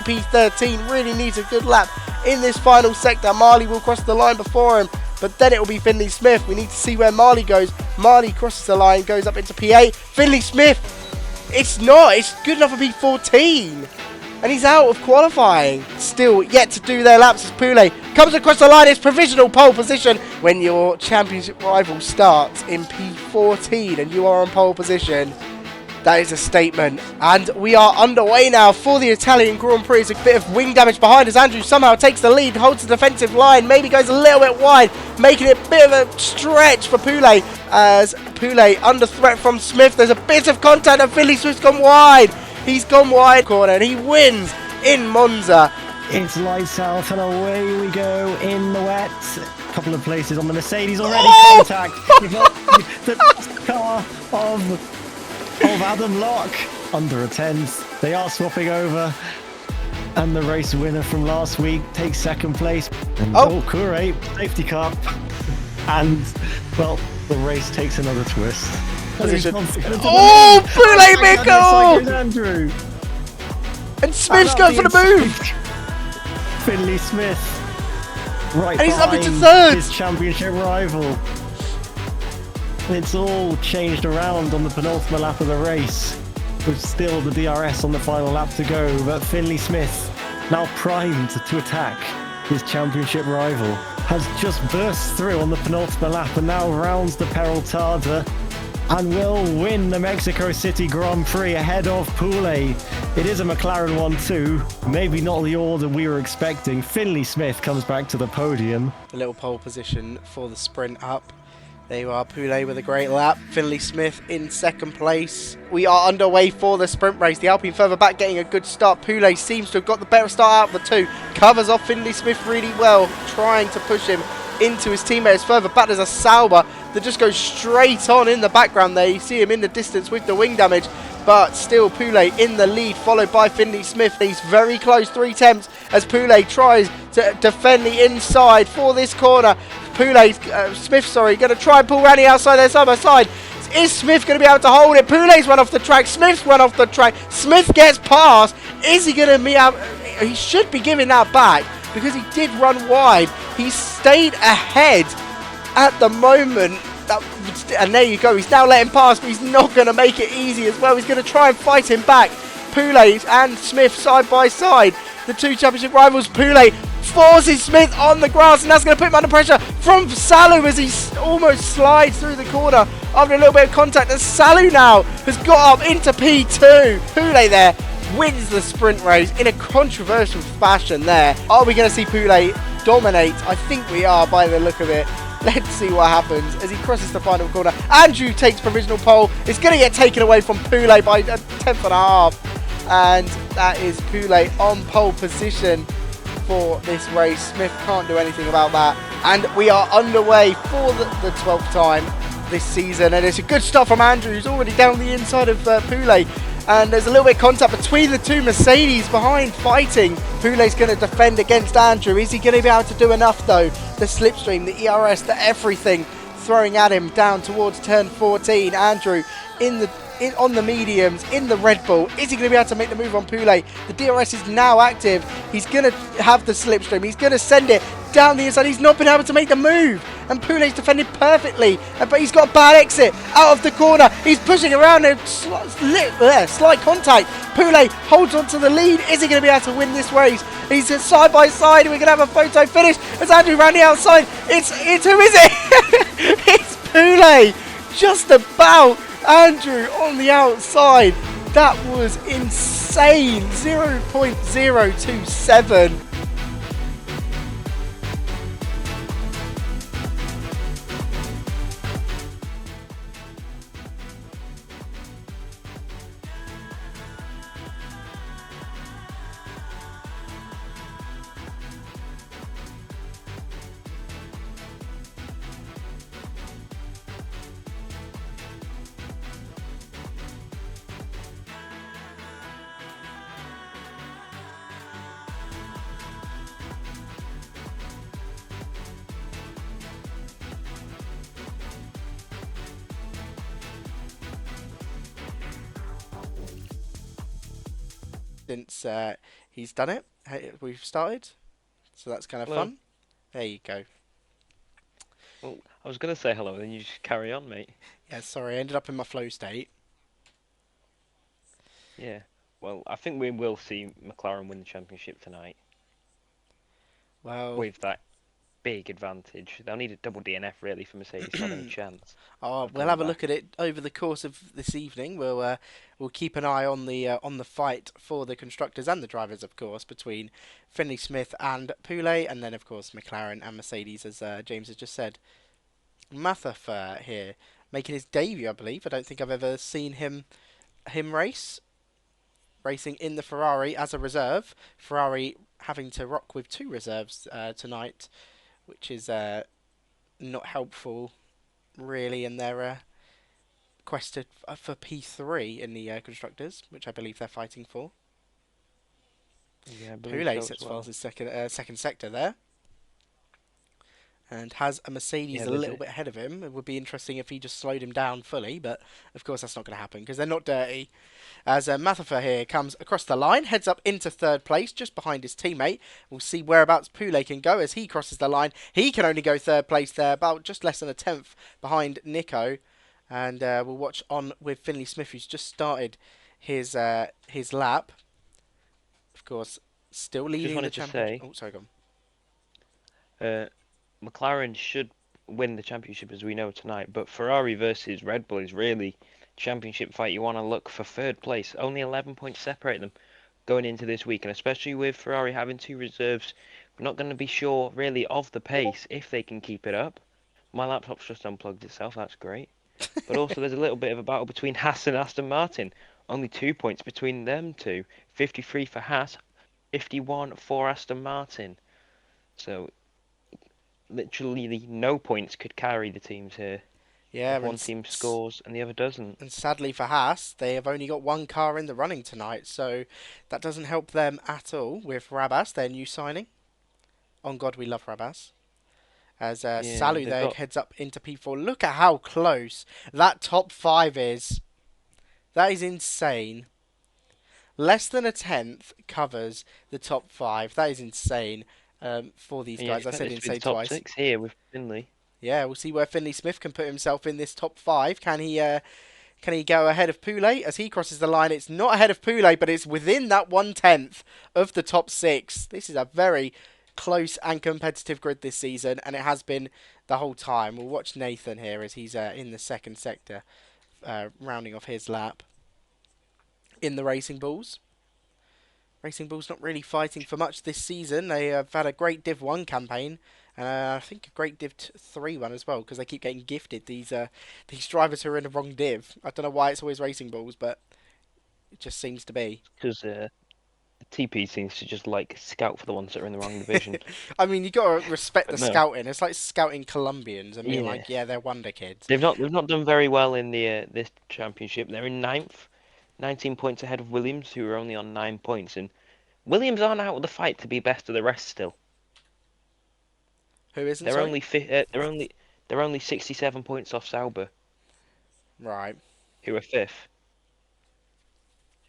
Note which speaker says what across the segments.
Speaker 1: P13 really needs a good lap in this final sector. Marley will cross the line before him, but then it will be Finlay Smith. We need to see where Marley goes. Marley crosses the line, goes up into P8. Finlay Smith, it's good enough for P14. And he's out of qualifying. Still yet to do their laps as Poulet comes across the line. It's provisional pole position when your championship rival starts in P14 and you are on pole position. That is a statement. And we are underway now for the Italian Grand Prix. It's a bit of wing damage behind as Andrew somehow takes the lead, holds the defensive line, maybe goes a little bit wide, making it a bit of a stretch for Poulet. As Poulet under threat from Smith. There's a bit of contact and Finlay Smith's gone wide. He's gone wide corner and he wins in Monza.
Speaker 2: It's lights out and away we go in the wet. A couple of places on the Mercedes already. Contact. The car of Adam Locke under a 10th. They are swapping over. And the race winner from last week takes second place. And Kure, safety car. And, well, the race takes another twist.
Speaker 1: Oh, Poulet Mickle!
Speaker 2: Andrew.
Speaker 1: And Smith's going for the move.
Speaker 2: Finlay Smith, right,
Speaker 1: and he's up into
Speaker 2: third. His championship rival. It's all changed around on the penultimate lap of the race, with still the DRS on the final lap to go. But Finlay Smith, now primed to attack his championship rival, has just burst through on the penultimate lap and now rounds the Peraltada and will win the Mexico City Grand Prix ahead of Poulet. It is a McLaren 1-2, maybe not the order we were expecting. Finlay Smith comes back to the podium.
Speaker 1: A little pole position for the sprint up. There you are, Poulet with a great lap. Finlay Smith in second place. We are underway for the sprint race. The Alpine further back getting a good start. Poulet seems to have got the better start out of the two. Covers off Finlay Smith really well, trying to push him into his teammates. Further back there's a Sauber that just goes straight on in the background there. You see him in the distance with the wing damage, but still Poulet in the lead, followed by Finlay Smith. He's very close, 3 attempts as Poulet tries to defend the inside for this corner. Smith, going to try and pull around the outside there, side by side. Is Smith going to be able to hold it? Poulet's run off the track. Smith's run off the track. Smith gets past. Is he going to be out? He should be giving that back because he did run wide. He stayed ahead at the moment. And there you go. He's now letting pass, but he's not going to make it easy as well. He's going to try and fight him back. Poulet and Smith side by side. The two championship rivals. Poulet forces Smith on the grass, and that's going to put him under pressure from Salu as he almost slides through the corner after a little bit of contact. And Salu now has got up into P2. Poulet there wins the sprint race in a controversial fashion there. Are we going to see Poulet dominate? I think we are by the look of it. Let's see what happens as he crosses the final corner. Andrew takes provisional pole. It's going to get taken away from Poulet by a 10.5. And that is Poulet on pole position for this race. Smith can't do anything about that. And we are underway for the 12th time this season. And it's a good start from Andrew, who's already down the inside of Poulet. And there's a little bit of contact between the two Mercedes behind fighting. Poulet's going to defend against Andrew. Is he going to be able to do enough though? The slipstream, the ERS, the everything throwing at him down towards turn 14. Andrew on the mediums, in the Red Bull. Is he going to be able to make the move on Poulet? The DRS is now active. He's going to have the slipstream. He's going to send it down the inside. He's not been able to make the move. And Poulet's defended perfectly. But he's got a bad exit out of the corner. He's pushing around and slight contact. Poulet holds on to the lead. Is he going to be able to win this race? He's side by side. We're going to have a photo finish as Andrew round the outside. It's who is it? It's Poulet. Just about. Andrew on the outside. That was insane. 0.027. Since He's done it. Hey, we've started. So that's kind of
Speaker 3: Hello.
Speaker 1: fun. There you go.
Speaker 3: Well, I was gonna say hello, then you just carry on, mate.
Speaker 1: Yeah, sorry, I ended up in my flow state.
Speaker 3: Yeah. Well, I think we will see McLaren win the championship tonight
Speaker 1: Well,
Speaker 3: with that big advantage. They'll need a double DNF really for Mercedes to have any chance of
Speaker 1: we'll
Speaker 3: coming
Speaker 1: have a look
Speaker 3: back.
Speaker 1: at it over the course of this evening. We'll keep an eye on the fight for the constructors and the drivers, of course, between Finlay Smith and Poulet, and then of course McLaren and Mercedes, as James has just said. Mathafer here making his debut, I believe. I don't think I've ever seen him racing in the Ferrari as a reserve. Ferrari having to rock with two reserves tonight, which is not helpful really in their quest for P3 in the constructors, which I believe they're fighting for.
Speaker 3: Yeah, I believe
Speaker 1: Poulet
Speaker 3: so as
Speaker 1: sits
Speaker 3: well.
Speaker 1: fast as second sector there, and has a Mercedes
Speaker 3: Yeah,
Speaker 1: a
Speaker 3: there's
Speaker 1: little
Speaker 3: a
Speaker 1: bit ahead of him. It would be interesting if he just slowed him down fully, but of course that's not going to happen because they're not dirty. As Mathafer here comes across the line, heads up into third place, just behind his teammate. We'll see whereabouts Poulet can go as he crosses the line. He can only go third place there, about just less than a tenth behind Nico. And we'll watch on with Finlay Smith, who's just started his lap. Of course, still
Speaker 3: just
Speaker 1: leading the
Speaker 3: wanted to
Speaker 1: championship.
Speaker 3: say,
Speaker 1: Oh, sorry, go
Speaker 3: uh, McLaren should win the championship as we know tonight, but Ferrari versus Red Bull is really championship fight. You want to look for third place. Only 11 points separate them going into this week, and especially with Ferrari having two reserves, we're not going to be sure really of the pace if they can keep it up. My laptop's just unplugged itself, that's great. But also there's a little bit of a battle between Haas and Aston Martin. Only 2 points between them two. 53 for Haas, 51 for Aston Martin. So literally no points could carry the teams here
Speaker 1: Yeah,
Speaker 3: if one team scores and the other doesn't.
Speaker 1: and sadly for Haas, they have only got one car in the running tonight, so that doesn't help them at all with Rabas, their new signing. On God, we love Rabas. As
Speaker 3: Yeah,
Speaker 1: Salu
Speaker 3: they've
Speaker 1: there
Speaker 3: got
Speaker 1: heads up into P4. Look at how close that top five is. That is insane. Less than a tenth covers the top five. That is insane for these
Speaker 3: and you
Speaker 1: guys. I
Speaker 3: expect
Speaker 1: said
Speaker 3: this to be the
Speaker 1: insane
Speaker 3: top
Speaker 1: twice.
Speaker 3: six here with Finlay.
Speaker 1: Yeah, we'll see where Finlay Smith can put himself in this top five. Can he go ahead of Poulet as he crosses the line? It's not ahead of Poulet, but it's within that 1/10 of the top six. This is a very close and competitive grid this season, and it has been the whole time. We'll watch Nathan here as he's in the second sector, rounding off his lap in the Racing Bulls. Racing Bulls not really fighting for much this season. They have had a great Div 1 campaign, and I think a great Div 3 one as well, because they keep getting gifted these drivers who are in the wrong Div. I don't know why it's always Racing Bulls, but it just seems to be.
Speaker 3: Because the TP seems to just like scout for the ones that are in the wrong division.
Speaker 1: I mean, you got to respect the
Speaker 3: But no,
Speaker 1: scouting. It's like scouting Colombians and being
Speaker 3: yeah,
Speaker 1: like, yeah, they're wonder kids.
Speaker 3: they've not done very well in the this championship. They're in ninth, 19 points ahead of Williams, who are only on 9 points, and Williams aren't out of the fight to be best of the rest still.
Speaker 1: Who isn't,
Speaker 3: They're
Speaker 1: sorry?
Speaker 3: only they're only 67 points off Sauber,
Speaker 1: Right.
Speaker 3: who are fifth.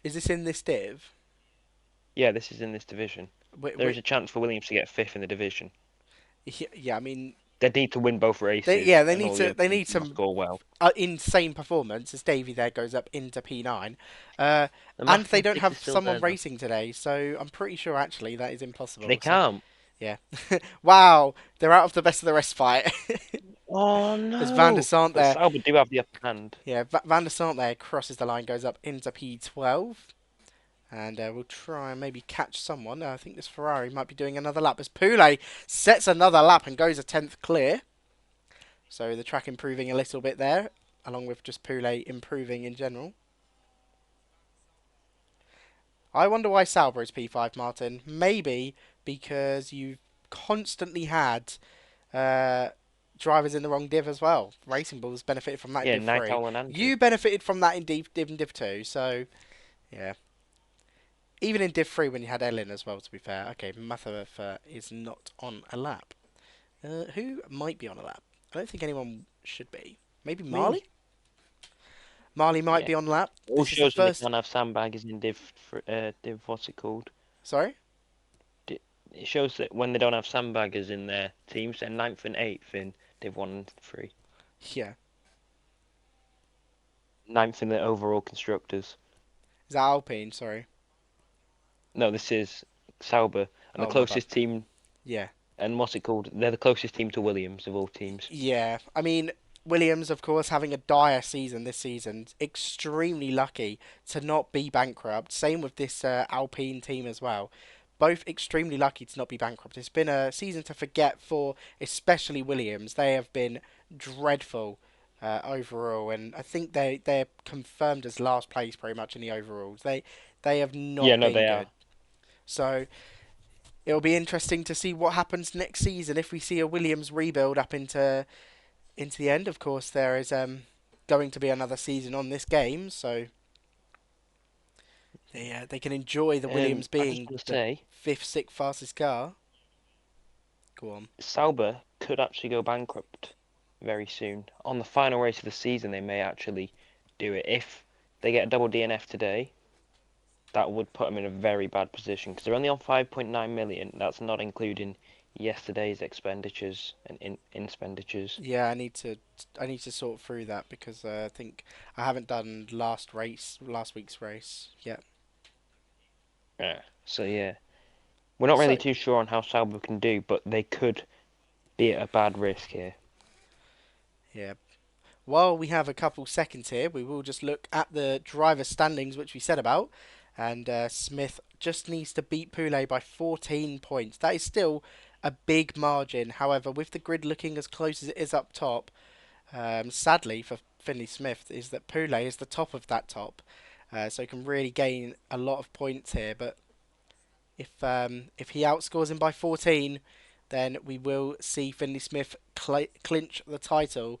Speaker 1: Is this in this Div?
Speaker 3: Yeah, this is in this division.
Speaker 1: Wait,
Speaker 3: There is
Speaker 1: wait,
Speaker 3: a chance for Williams to get fifth in the division.
Speaker 1: yeah, I mean,
Speaker 3: They need to win both races,
Speaker 1: they
Speaker 3: and
Speaker 1: need
Speaker 3: all the
Speaker 1: to
Speaker 3: other
Speaker 1: they
Speaker 3: teams
Speaker 1: need
Speaker 3: must
Speaker 1: some
Speaker 3: score well.
Speaker 1: insane performance as Davey there goes up into P9. Uh,
Speaker 3: The
Speaker 1: and they don't
Speaker 3: mathematics is
Speaker 1: have
Speaker 3: still
Speaker 1: someone
Speaker 3: there, though.
Speaker 1: racing today, so I'm pretty sure actually that is
Speaker 3: They
Speaker 1: impossible. So
Speaker 3: can't.
Speaker 1: yeah, wow, they're out of the best of the rest fight.
Speaker 3: Oh
Speaker 1: As Van der
Speaker 3: no!
Speaker 1: Sant
Speaker 3: But
Speaker 1: there,
Speaker 3: Sauber do have the upper hand.
Speaker 1: yeah, Van der Sant there crosses the line, goes up into P12, and we'll try and maybe catch someone. I think this Ferrari might be doing another lap as Poulet sets another lap and goes a tenth clear. So the track improving a little bit there, along with just Poulet improving in general. I wonder why Sauber is P5, Martin. Maybe because you've constantly had uh, drivers in the wrong div as well. Racing Bulls benefited from that in
Speaker 3: Yeah,
Speaker 1: Div 3.
Speaker 3: Nightall and Andrew.
Speaker 1: You benefited from that in Div and Div 2, so yeah. Even in Div 3 when you had Ellen as well, to be fair. Okay, Mathafa is not on a lap. Who might be on a lap? I don't think anyone should be. Maybe
Speaker 3: Me.
Speaker 1: Marley? Marley might
Speaker 3: Yeah.
Speaker 1: be on lap.
Speaker 3: All
Speaker 1: This is the
Speaker 3: shows that they
Speaker 1: first...
Speaker 3: can't have sandbaggers in Div. Div. What's it called?
Speaker 1: Sorry?
Speaker 3: it shows that when they don't have sandbaggers in their teams, they're ninth and eighth in Div 1 and 3.
Speaker 1: Yeah.
Speaker 3: Ninth in the overall constructors.
Speaker 1: Is that Alpine? Sorry.
Speaker 3: No, this is Sauber, and the
Speaker 1: Oh, my bad.
Speaker 3: closest team,
Speaker 1: Yeah.
Speaker 3: and what's it called? They're the closest team to Williams of all teams.
Speaker 1: Yeah. I mean, Williams, of course, having a dire season this season, extremely lucky to not be bankrupt. Same with this Alpine team as well. Both extremely lucky to not be bankrupt. It's been a season to forget for especially Williams. They have been dreadful overall, and I think they're confirmed as last place pretty much in the overalls. They have
Speaker 3: Yeah,
Speaker 1: not
Speaker 3: no,
Speaker 1: been
Speaker 3: they
Speaker 1: good.
Speaker 3: are.
Speaker 1: So it'll be interesting to see what happens next season if we see a Williams rebuild up into the end. Of course, there is going to be another season on this game, so they can enjoy the Williams
Speaker 3: I just
Speaker 1: being
Speaker 3: want to
Speaker 1: the
Speaker 3: say,
Speaker 1: fifth, sixth fastest car. Go on.
Speaker 3: Sauber could actually go bankrupt very soon. On the final race of the season, they may actually do it. If they get a double DNF today, that would put them in a very bad position because they're only on 5.9 million. That's not including yesterday's expenditures and expenditures.
Speaker 1: Yeah, I need to sort through that because I think I haven't done last week's race yet.
Speaker 3: Yeah. So yeah, we're not really
Speaker 1: So
Speaker 3: too sure on how Sauber can do, but they could be at a bad risk here.
Speaker 1: yeah, while we have a couple seconds here, we will just look at the driver standings, which we said about. And Smith just needs to beat Poulet by 14 points. That is still a big margin. However, with the grid looking as close as it is up top, sadly for Finlay Smith, is that Poulet is the top of that top. So he can really gain a lot of points here. But if he outscores him by 14, then we will see Finlay Smith clinch the title.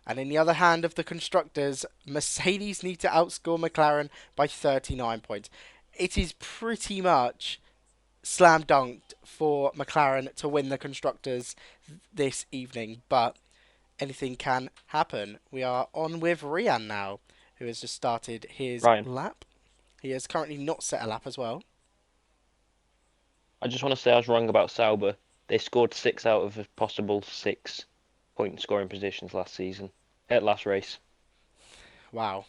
Speaker 1: And in the other hand of the constructors, Mercedes need to outscore McLaren by 39 points. It is pretty much slam dunked for McLaren to win the constructors this evening, but anything can happen. We are on with Rian now, who has just started his
Speaker 3: Ryan,
Speaker 1: lap. He has currently not set a lap as well.
Speaker 3: I just want to say I was wrong about Sauber. They scored 6 out of a possible 6-point scoring positions last season, at last race.
Speaker 1: Wow,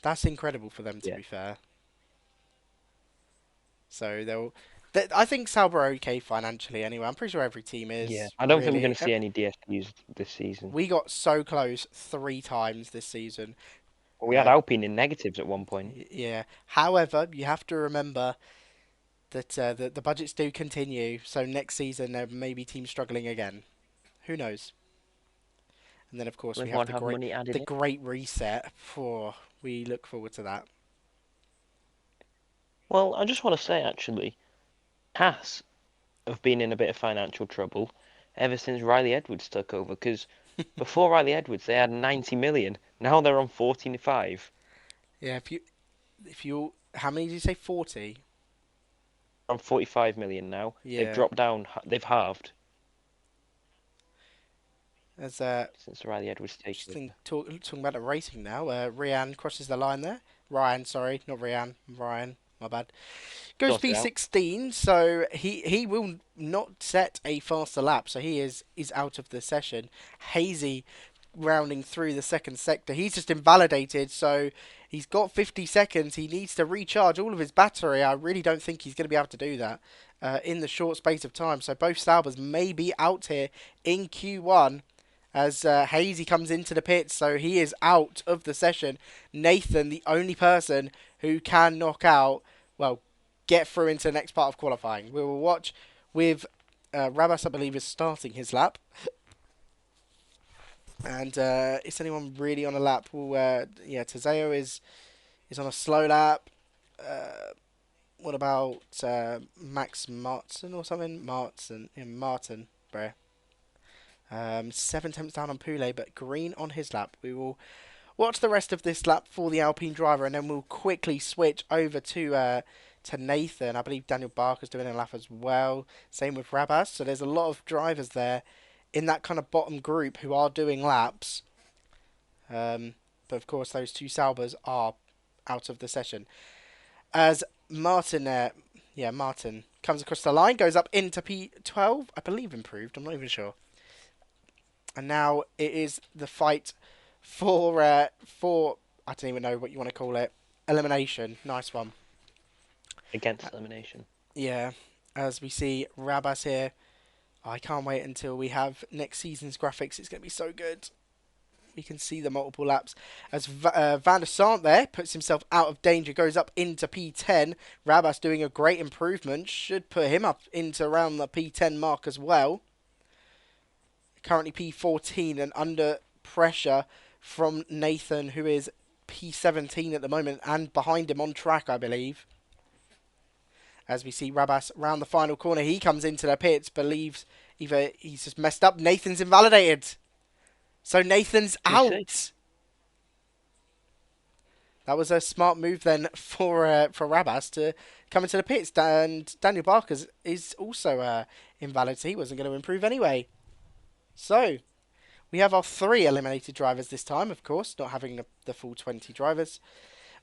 Speaker 1: that's incredible for them to
Speaker 3: Yeah.
Speaker 1: be fair. So I think Sauber are okay financially anyway. I'm pretty sure every team
Speaker 3: Yeah.
Speaker 1: is
Speaker 3: I don't think we're
Speaker 1: really.
Speaker 3: going to see any DSQs this season.
Speaker 1: We got so close 3 times this season.
Speaker 3: Well, we had
Speaker 1: Uh,
Speaker 3: Alpine in negatives at one point.
Speaker 1: yeah. However, you have to remember that the budgets do continue. So next season there may be teams struggling again. Who knows? And then of course
Speaker 3: Will
Speaker 1: we have
Speaker 3: everyone have money added
Speaker 1: the
Speaker 3: in?
Speaker 1: great reset. We look forward to that.
Speaker 3: Well, I just want to say actually, Haas have been in a bit of financial trouble ever since Riley Edwards took over. Because before Riley Edwards, they had 90 million. Now they're on 45.
Speaker 1: Yeah. If you how many did you say? 40.
Speaker 3: On 45 million now. They've
Speaker 1: Yeah.
Speaker 3: dropped down. They've halved
Speaker 1: As
Speaker 3: since Riley Edwards taken
Speaker 1: interesting
Speaker 3: over.
Speaker 1: talking about the racing now. Rian crosses the line there. Ryan, sorry, not Rian. Ryan, my bad. Goes
Speaker 3: Sort it out.
Speaker 1: P16, so he will not set a faster lap, so he is out of the session. Hazy rounding through the second sector. He's just invalidated, so he's got 50 seconds. He needs to recharge all of his battery. I really don't think he's going to be able to do that in the short space of time. So both Saubers may be out here in Q1 as Hazy comes into the pits, so he is out of the session. Nathan, the only person who can knock out, well, get through into the next part of qualifying. We will watch with Rabas, I believe, is starting his lap. And is anyone really on a lap? Well, yeah, Tazeo is on a slow lap. What about Max Martin or something? Martin, bruh. 7 tenths down on Poulet, but green on his lap. We will watch the rest of this lap for the Alpine driver, and then we'll quickly switch over to Nathan. I believe Daniel Barker's doing a lap as well. Same with Rabas. So there's a lot of drivers there in that kind of bottom group who are doing laps. But of course, those two Saubers are out of the session. As Martin Yeah, Martin comes across the line, goes up into P12, I believe improved, I'm not even sure. And now it is the fight for, I don't even know what you want to call it, elimination. Nice one.
Speaker 3: Against elimination.
Speaker 1: Yeah, as we see Rabas here. I can't wait until we have next season's graphics. It's going to be so good. We can see the multiple laps. As Van der Sant there puts himself out of danger, goes up into P10. Rabas doing a great improvement. Should put him up into around the P10 mark as well. Currently P14 and under pressure from Nathan, who is P17 at the moment, and behind him on track, I believe. As we see Rabas round the final corner, he comes into the pits, believes either he's just messed up. Nathan's invalidated. So Nathan's out. That was a smart move then for Rabas to come into the pits. And Daniel Barker is also invalid, so he wasn't going to improve anyway. So we have our 3 eliminated drivers this time, of course, not having the full 20 drivers,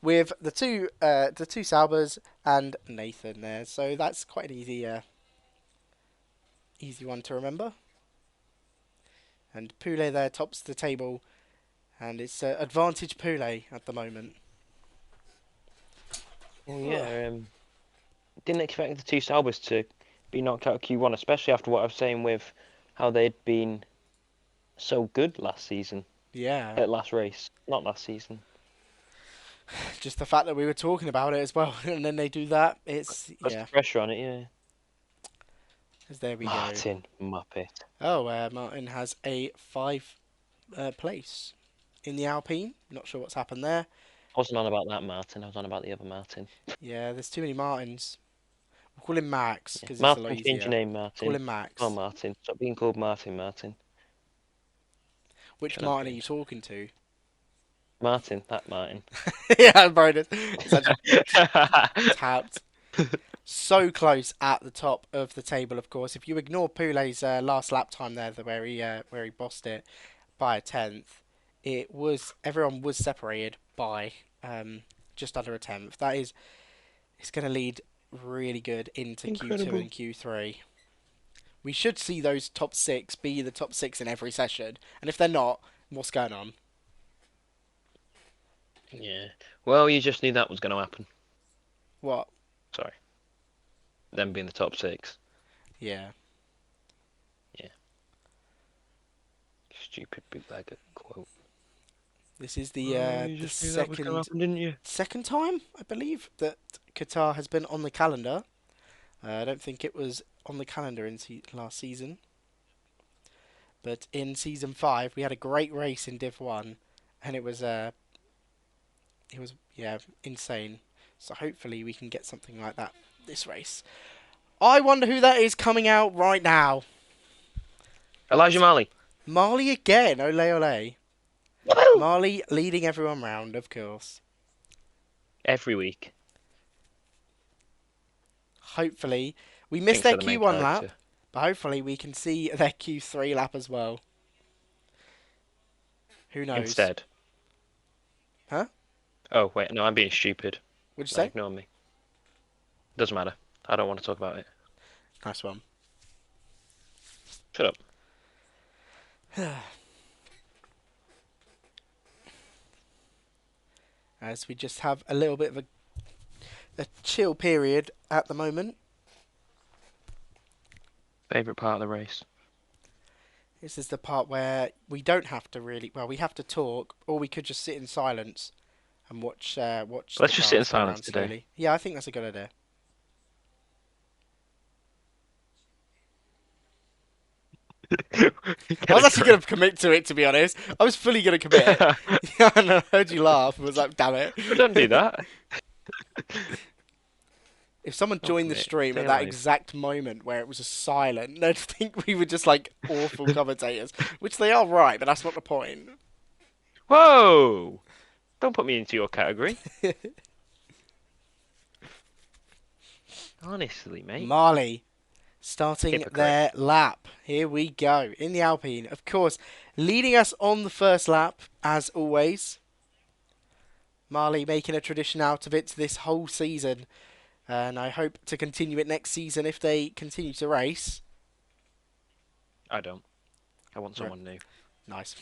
Speaker 1: with the two Saubers and Nathan there. So that's quite an easy one to remember. And Poulet there tops the table, and it's advantage Poulet at the moment.
Speaker 3: Well, yeah, didn't expect the 2 Saubers to be knocked out of Q1, especially after what I was saying with how they'd been so good last season.
Speaker 1: Yeah.
Speaker 3: At last race, not last season.
Speaker 1: Just the fact that we were talking about it as well, and then they do that. It's
Speaker 3: Puts the pressure on it, yeah.
Speaker 1: As there we
Speaker 3: Martin Muppet.
Speaker 1: Oh, Martin has a 5 place in the Alpine. Not sure what's happened there.
Speaker 3: I wasn't on about that Martin. I was on about the other Martin.
Speaker 1: Yeah, there's too many Martins. We'll call him Max because
Speaker 3: Martin,
Speaker 1: it's a lot
Speaker 3: change
Speaker 1: easier.
Speaker 3: your name, Martin.
Speaker 1: Call him Max.
Speaker 3: Oh, Martin. Stop being called Martin.
Speaker 1: Which
Speaker 3: Shut
Speaker 1: Martin
Speaker 3: up,
Speaker 1: are you talking to?
Speaker 3: Martin, that Martin.
Speaker 1: Yeah, bro, it's actually tapped. So close at the top of the table, of course. If you ignore Poulet's last lap time there, where he bossed it by a 10th, everyone was separated by just under a 10th. It's going to lead really good into Q2 and Q3. We should see those top 6 be the top 6 in every session, and if they're not, what's going on?
Speaker 3: Yeah. Well, you just knew that was going to happen.
Speaker 1: What?
Speaker 3: Sorry. Them being the top 6.
Speaker 1: Yeah.
Speaker 3: Yeah. Stupid bootlegger quote.
Speaker 1: This is the
Speaker 3: second happen, didn't you?
Speaker 1: second time, I believe, that Qatar has been on the calendar. I don't think it was on the calendar in last season. But in Season 5, we had a great race in Div 1, and it was insane. So hopefully we can get something like that this race. I wonder who that is coming out right now.
Speaker 3: Elijah Marley.
Speaker 1: Marley again, ole ole. Marley leading everyone round, of course.
Speaker 3: Every week.
Speaker 1: Hopefully, we missed their Q1 lap, but hopefully we can see their Q3 lap as well. Who knows?
Speaker 3: Instead.
Speaker 1: Huh?
Speaker 3: Oh, wait, no, I'm being stupid.
Speaker 1: What'd you say?
Speaker 3: Ignore me. Doesn't matter. I don't want to talk about it.
Speaker 1: Nice one.
Speaker 3: Shut up.
Speaker 1: As we just have a little bit of a chill period at the moment.
Speaker 3: Favourite part of the race.
Speaker 1: This is the part where we don't have to really... Well, we have to talk, or we could just sit in silence and watch...
Speaker 3: Let's just sit in silence today.
Speaker 1: Slowly. Yeah, I think that's a good idea. I was actually going to commit to it, to be honest. I was fully going to commit. Yeah, and I heard you laugh and was like, damn it.
Speaker 3: Don't do that.
Speaker 1: If someone joined the stream at that exact moment where it was just silent, they'd think we were just like awful commentators, which they are right, but that's not the point.
Speaker 3: Whoa! Don't put me into your category. Honestly, mate.
Speaker 1: Marley starting
Speaker 3: Hypocrite.
Speaker 1: their lap. Here we go in the Alpine. Of course, leading us on the first lap, as always. Marley making a tradition out of it this whole season. and I hope to continue it next season if they continue to race.
Speaker 3: I don't. I want
Speaker 1: Right.
Speaker 3: someone new.
Speaker 1: Nice.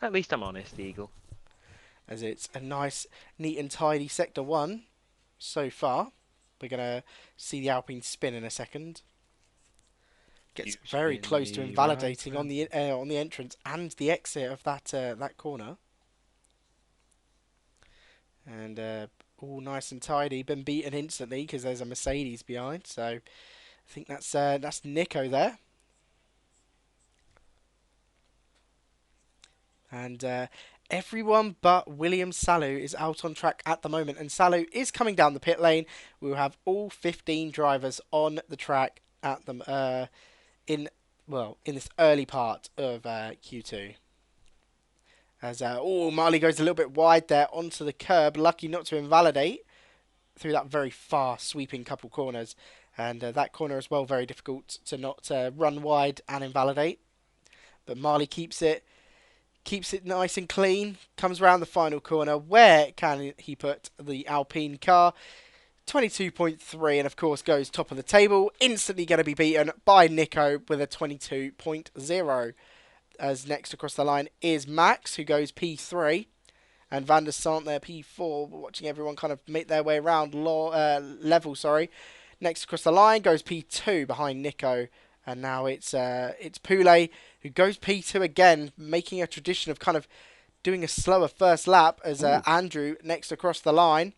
Speaker 3: At least I'm honest, Eagle.
Speaker 1: As it's a nice, neat and tidy Sector 1 so far. We're going to see the Alpine spin in a second. Gets
Speaker 3: You
Speaker 1: very
Speaker 3: spin
Speaker 1: close to
Speaker 3: me
Speaker 1: invalidating
Speaker 3: right
Speaker 1: on the entrance and the exit of that corner. And all nice and tidy. Been beaten instantly because there's a Mercedes behind. So I think that's Nico there. And everyone but William Salu is out on track at the moment. And Salu is coming down the pit lane. We will have all 15 drivers on the track at them in this early part of Q2. As Marley goes a little bit wide there onto the curb. Lucky not to invalidate through that very fast sweeping couple corners. And that corner as well, very difficult to not run wide and invalidate. But Marley keeps it nice and clean. Comes around the final corner. Where can he put the Alpine car? 22.3, and of course goes top of the table. Instantly going to be beaten by Nico with a 22.0. As next across the line is Max, who goes P3. And Van der Sant there, P4. We're watching everyone kind of make their way around level. Next across the line goes P2 behind Nico. And now it's Poulet who goes P2 again, making a tradition of kind of doing a slower first lap as Andrew next across the line.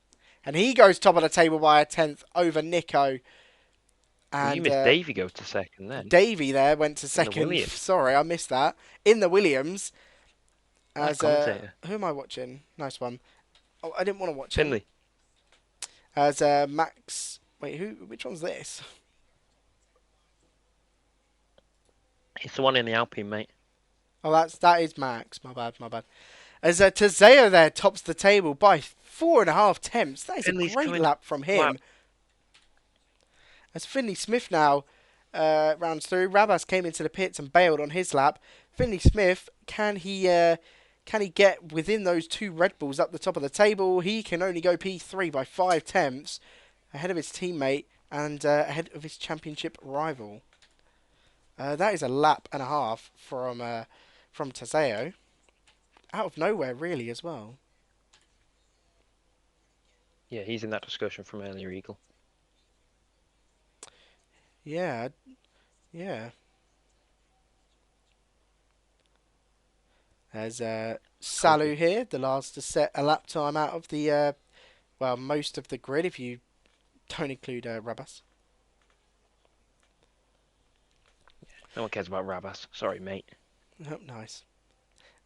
Speaker 1: And he goes top of the table by a 10th over Nico. And
Speaker 3: you missed Davey go to second then.
Speaker 1: Davey there went to second. Sorry, I missed that. In the Williams. As who am I watching? Nice one. Oh, I didn't want to watch him.
Speaker 3: Finlay.
Speaker 1: As Max. Wait, which one's this?
Speaker 3: It's the one in the Alpine, mate.
Speaker 1: Oh, that is Max. My bad. As Tezeo there tops the table by 4.5 tenths. That is
Speaker 3: Finlay's
Speaker 1: a great lap from him.
Speaker 3: Wow.
Speaker 1: As Finlay Smith now rounds through. Rabas came into the pits and bailed on his lap. Finlay Smith, can he get within those two Red Bulls up the top of the table? He can only go P3 by 5 tenths, ahead of his teammate and ahead of his championship rival. That is a lap and a half from Tezeo. Out of nowhere, really, as well.
Speaker 3: Yeah, he's in that discussion from earlier, Eagle.
Speaker 1: Yeah. There's Salu here, the last to set a lap time out of the, most of the grid, if you don't include Rabas.
Speaker 3: No one cares about Rabas. Sorry, mate.
Speaker 1: Oh, nice.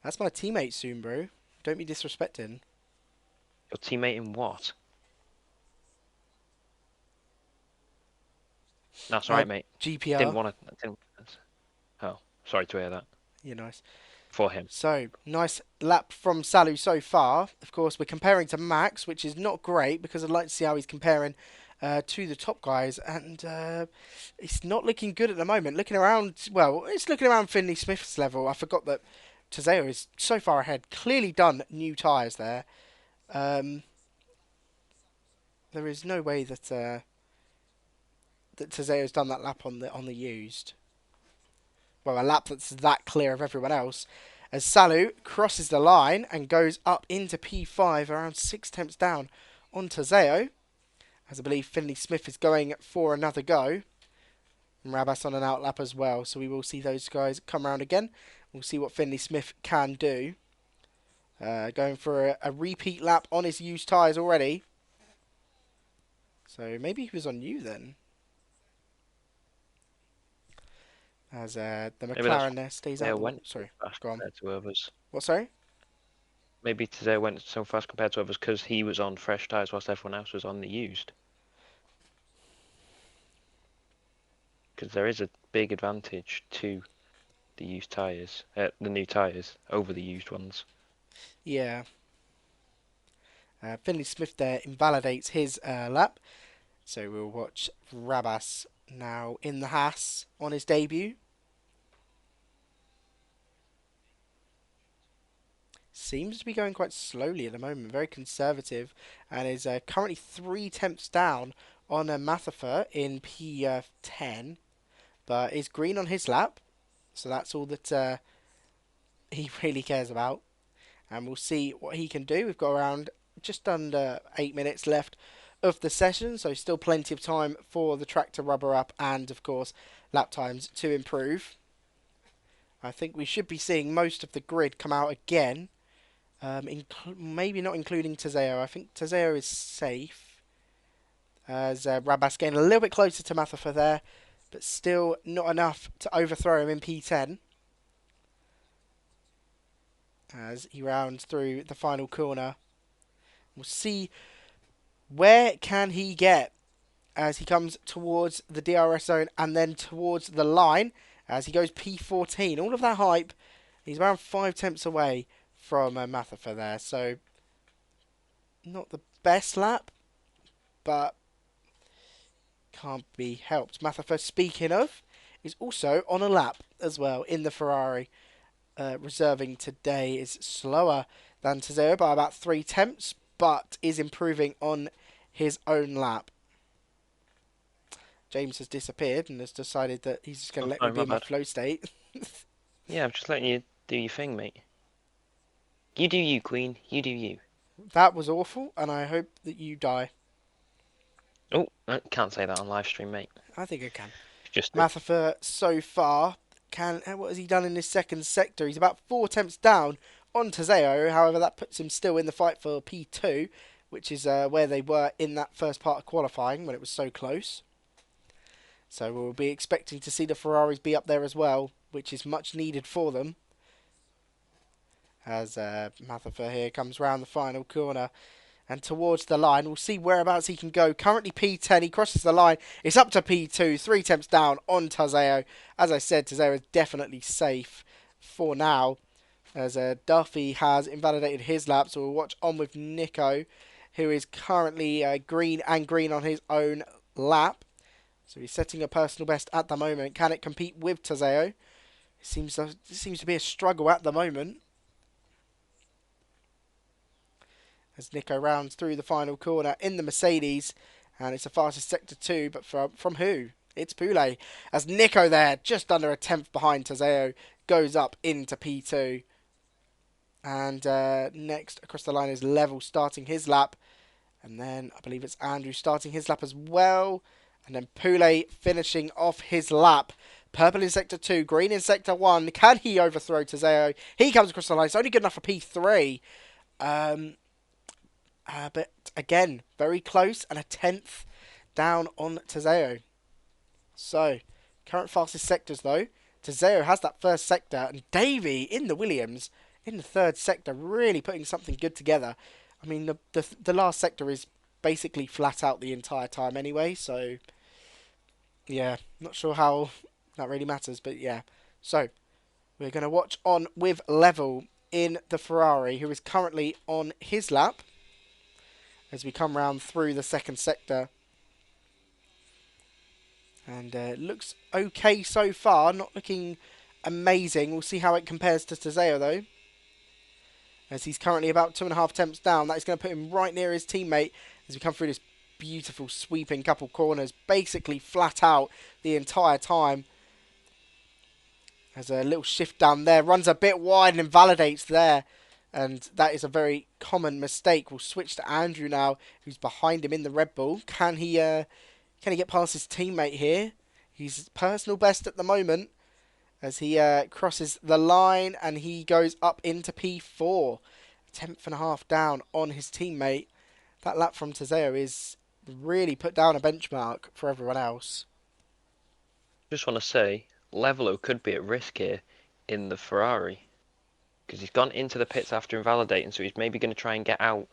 Speaker 1: That's my teammate soon, bro. Don't be disrespecting.
Speaker 3: Your teammate in what? That's alright, mate.
Speaker 1: GPR.
Speaker 3: Didn't want to. Oh, sorry to hear that.
Speaker 1: Yeah, nice.
Speaker 3: For him.
Speaker 1: So, nice lap from Salu so far. Of course, we're comparing to Max, which is not great because I'd like to see how he's comparing to the top guys. And it's not looking good at the moment. Looking around, it's looking around Finlay Smith's level. I forgot that Tezeo is so far ahead. Clearly done new tyres there. There is no way that that Tezeo's done that lap on the used. Well, a lap that's that clear of everyone else. As Salu crosses the line and goes up into P5, around 6 tenths down on Tezeo. As I believe Finlay Smith is going for another go. And Rabas on an out lap as well. So we will see those guys come around again. We'll see what Finlay Smith can do. Going for a repeat lap on his used tyres already. So maybe he was on new then. As the McLaren there stays out. Sorry, go on.
Speaker 3: To others.
Speaker 1: What, sorry?
Speaker 3: Maybe Tezeo went so fast compared to others because he was on fresh tyres whilst everyone else was on the used. Because there is a big advantage to the used tyres, the new tyres, over the used ones.
Speaker 1: Yeah. Finlay Smith there invalidates his lap. So we'll watch Rabas now in the Haas on his debut. seems to be going quite slowly at the moment, very conservative, and is currently 3 tenths down on Mathafer in P10, but is green on his lap, so that's all that he really cares about. And we'll see what he can do. We've got around just under 8 minutes left of the session, so still plenty of time for the track to rubber up and, of course, lap times to improve. I think we should be seeing most of the grid come out again. Maybe not including Tezeo. I think Tezeo is safe. As Rabas getting a little bit closer to Mathafer there, but still not enough to overthrow him in P10. As he rounds through the final corner. We'll see where can he get as he comes towards the DRS zone and then towards the line as he goes P14. All of that hype, he's around 5 tenths away from Mathafer there, so not the best lap, but can't be helped. Mathafer, speaking of, is also on a lap as well in the Ferrari. Reserving today is slower than Tezeo by about 3 tenths, but is improving on his own lap. James has disappeared and has decided that he's just going to let me be in my flow state.
Speaker 3: Yeah, I'm just letting you do your thing, mate. You do you, Queen. You do you.
Speaker 1: That was awful, and I hope that you die.
Speaker 3: Oh, I can't say that on live stream, mate.
Speaker 1: I think I can.
Speaker 3: Just
Speaker 1: Mathafer so far, what has he done in his second sector? He's about 4 tenths down on Tezeo. However, that puts him still in the fight for P2, which is where they were in that first part of qualifying when it was so close. So we'll be expecting to see the Ferraris be up there as well, which is much needed for them. As Mathafer here comes round the final corner and towards the line. We'll see whereabouts he can go. Currently P10, he crosses the line. It's up to P2, 3 tenths down on Tezeo. As I said, Tezeo is definitely safe for now, as Duffy has invalidated his lap. So we'll watch on with Nico, who is currently green on his own lap. So he's setting a personal best at the moment. Can it compete with Tezeo? It seems to be a struggle at the moment. As Nico rounds through the final corner in the Mercedes. And it's the fastest sector 2, but from who? It's Poulet. As Nico there, just under a tenth behind Tezeo, goes up into P2. And next across the line is Level starting his lap. And then I believe it's Andrew starting his lap as well. And then Poulet finishing off his lap. Purple in Sector 2, green in Sector 1. Can he overthrow Tezeo? He comes across the line. It's only good enough for P3. But again, very close and a tenth down on Tezeo. So, current fastest sectors though. Tezeo has that first sector, and Davey in the Williams in the third sector, really putting something good together. I mean, the last sector is basically flat out the entire time anyway, so yeah, not sure how that really matters, but yeah. So, we're going to watch on with Level in the Ferrari, who is currently on his lap as we come round through the second sector. And looks okay so far, not looking amazing. We'll see how it compares to Tezeo though, as he's currently about 2.5 tenths down. That is going to put him right near his teammate as we come through this beautiful sweeping couple corners, basically flat out the entire time. There's a little shift down there, runs a bit wide and invalidates there, and that is a very common mistake. We'll switch to Andrew now, who's behind him in the Red Bull. Can he get past his teammate here? He's personal best at the moment as he crosses the line and he goes up into P4, a tenth and a half down on his teammate. That lap from Tezeo is really put down a benchmark for everyone else.
Speaker 3: just want to say, Levelo could be at risk here in the Ferrari, because he's gone into the pits after invalidating, so he's maybe going to try and get out,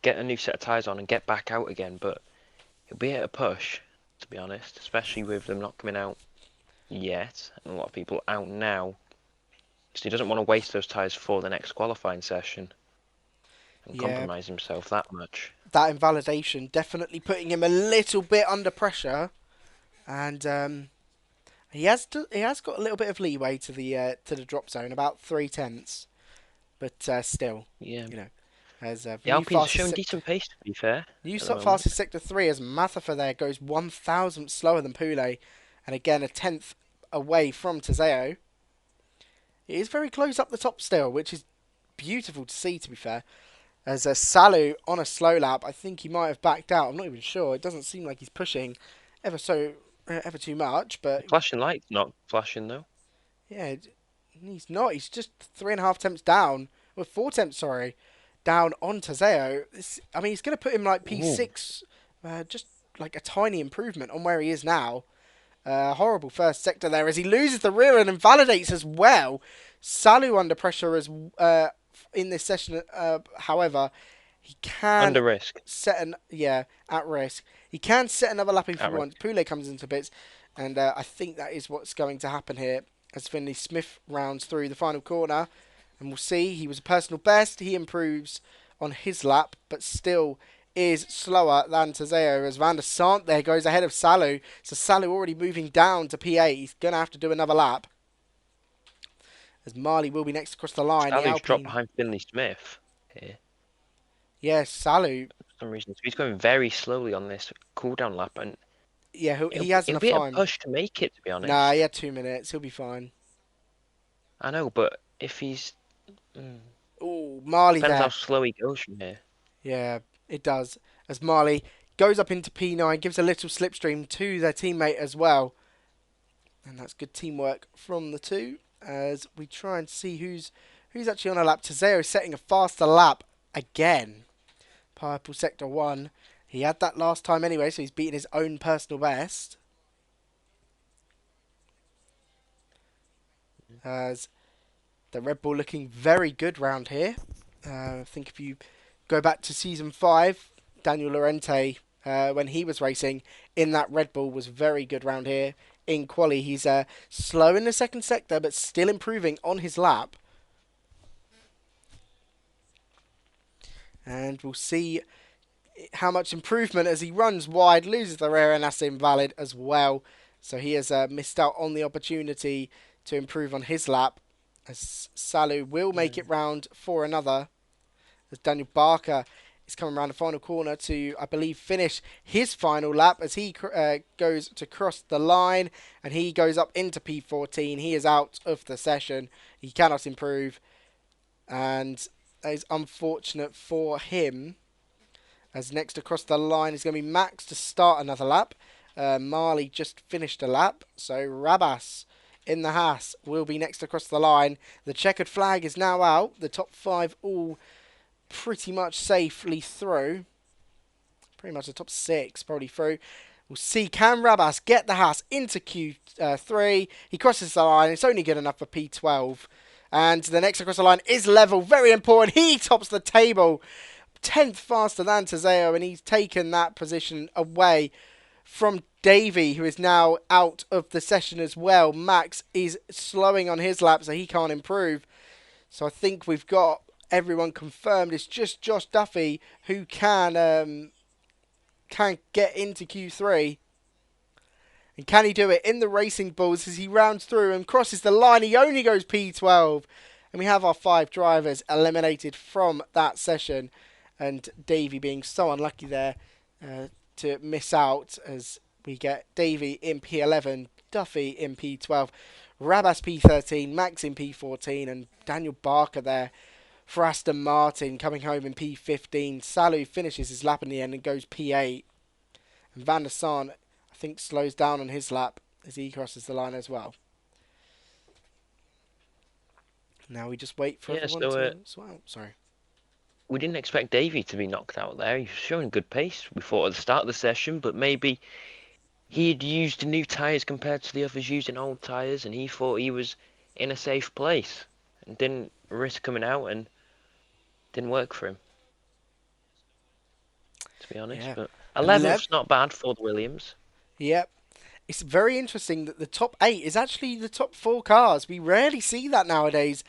Speaker 3: get a new set of tyres on and get back out again, but he'll be at a push, to be honest, especially with them not coming out yet, and a lot of people out now, because he doesn't want to waste those tyres for the next qualifying session and compromise himself that much.
Speaker 1: That invalidation definitely putting him a little bit under pressure, and he has got a little bit of leeway to the drop zone, about 3 tenths. But still,
Speaker 3: Yeah.
Speaker 1: you know, as
Speaker 3: The
Speaker 1: new
Speaker 3: Alpines are
Speaker 1: fastest
Speaker 3: showing decent pace, to be fair,
Speaker 1: new
Speaker 3: at the moment.
Speaker 1: fastest sector 3 as Mathafa there goes 1,000 slower than Poulet, and again a tenth away from Tezeo. It is very close up the top still, which is beautiful to see, to be fair. As Salu on a slow lap, I think he might have backed out. I'm not even sure. It doesn't seem like he's pushing ever too much,
Speaker 3: The
Speaker 1: but
Speaker 3: flashing light's not flashing, though.
Speaker 1: yeah, he's not. He's just 3.5 temps down, well 4 temps, sorry, down on Tezeo. I mean, he's going to put him like
Speaker 3: Ooh.
Speaker 1: P6, just like a tiny improvement on where he is now. Horrible first sector there as he loses the rear and invalidates as well. Salu under pressure as in this session. However, he can
Speaker 3: Under risk.
Speaker 1: at risk. He can set another lap if he
Speaker 3: At risk.
Speaker 1: wants. Poulet comes into bits, and I think that is what's going to happen here as Finlay Smith rounds through the final corner, and we'll see. He was a personal best. He improves on his lap, but still is slower than Tezeo as Van der Sant there goes ahead of Salu. So Salu already moving down to P8. He's going to have to do another lap. As Marley will be next across the line.
Speaker 3: Sally's dropped behind Finlay Smith here.
Speaker 1: Yes, Salu.
Speaker 3: For some reason. So he's going very slowly on this cooldown lap, and
Speaker 1: yeah, he has enough
Speaker 3: it'll be
Speaker 1: time.
Speaker 3: a push to make it, to be honest.
Speaker 1: Nah, he had 2 minutes. He'll be fine.
Speaker 3: I know, but if he's...
Speaker 1: Oh, Marley
Speaker 3: Depends
Speaker 1: there.
Speaker 3: how slow he goes from here.
Speaker 1: Yeah, it does. As Marley goes up into P9, gives a little slipstream to their teammate as well. And that's good teamwork from the two as we try and see who's actually on a lap. Tezeo is setting a faster lap again. Purple Sector 1. He had that last time anyway, so he's beaten his own personal best. As the Red Bull looking very good round here. I think if you go back to Season 5, Daniel Lorente, when he was racing in that Red Bull, was very good round here. In quali, he's slow in the second sector, but still improving on his lap. And we'll see how much improvement as he runs wide, loses the rear, and that's invalid as well. So he has missed out on the opportunity to improve on his lap. As Salu will make it round for another. As Daniel Barker is coming around the final corner to, I believe, finish his final lap as he goes to cross the line and he goes up into P14. He is out of the session. He cannot improve, and that is unfortunate for him. As next across the line is going to be Max to start another lap. Marley just finished a lap, so Rabas in the Haas will be next across the line. The checkered flag is now out. The top 5 all pretty much safely through. Pretty much the top 6 probably through. We'll see, can Rabas get the Haas into Q3? He crosses the line. It's only good enough for P12. And the next across the line is Level. Very important. He tops the table. 10th faster than Tezeo, and he's taken that position away from Davey, who is now out of the session as well. Max is slowing on his lap, so he can't improve. So I think we've got everyone confirmed. It's just Josh Duffy who can get into Q3. And can he do it in the Racing Bulls as he rounds through and crosses the line? He only goes P12. And we have our 5 drivers eliminated from that session. And Davey being so unlucky there to miss out as we get Davey in P11, Duffy in P12, Rabas P13, Max in P14, and Daniel Barker there for Aston Martin coming home in P15. Salu finishes his lap in the end and goes P8. And Van der Sant, I think, slows down on his lap as he crosses the line as well. Now we just wait for everyone to swell out. Sorry.
Speaker 3: We didn't expect Davey to be knocked out there. He was showing good pace, we thought, at the start of the session, but maybe he'd used new tyres compared to the others using old tyres, and he thought he was in a safe place and didn't risk coming out, and didn't work for him, to be honest. Yeah. But 11th's not bad for the Williams.
Speaker 1: Yep. It's very interesting that the top 8 is actually the top 4 cars. We rarely see that nowadays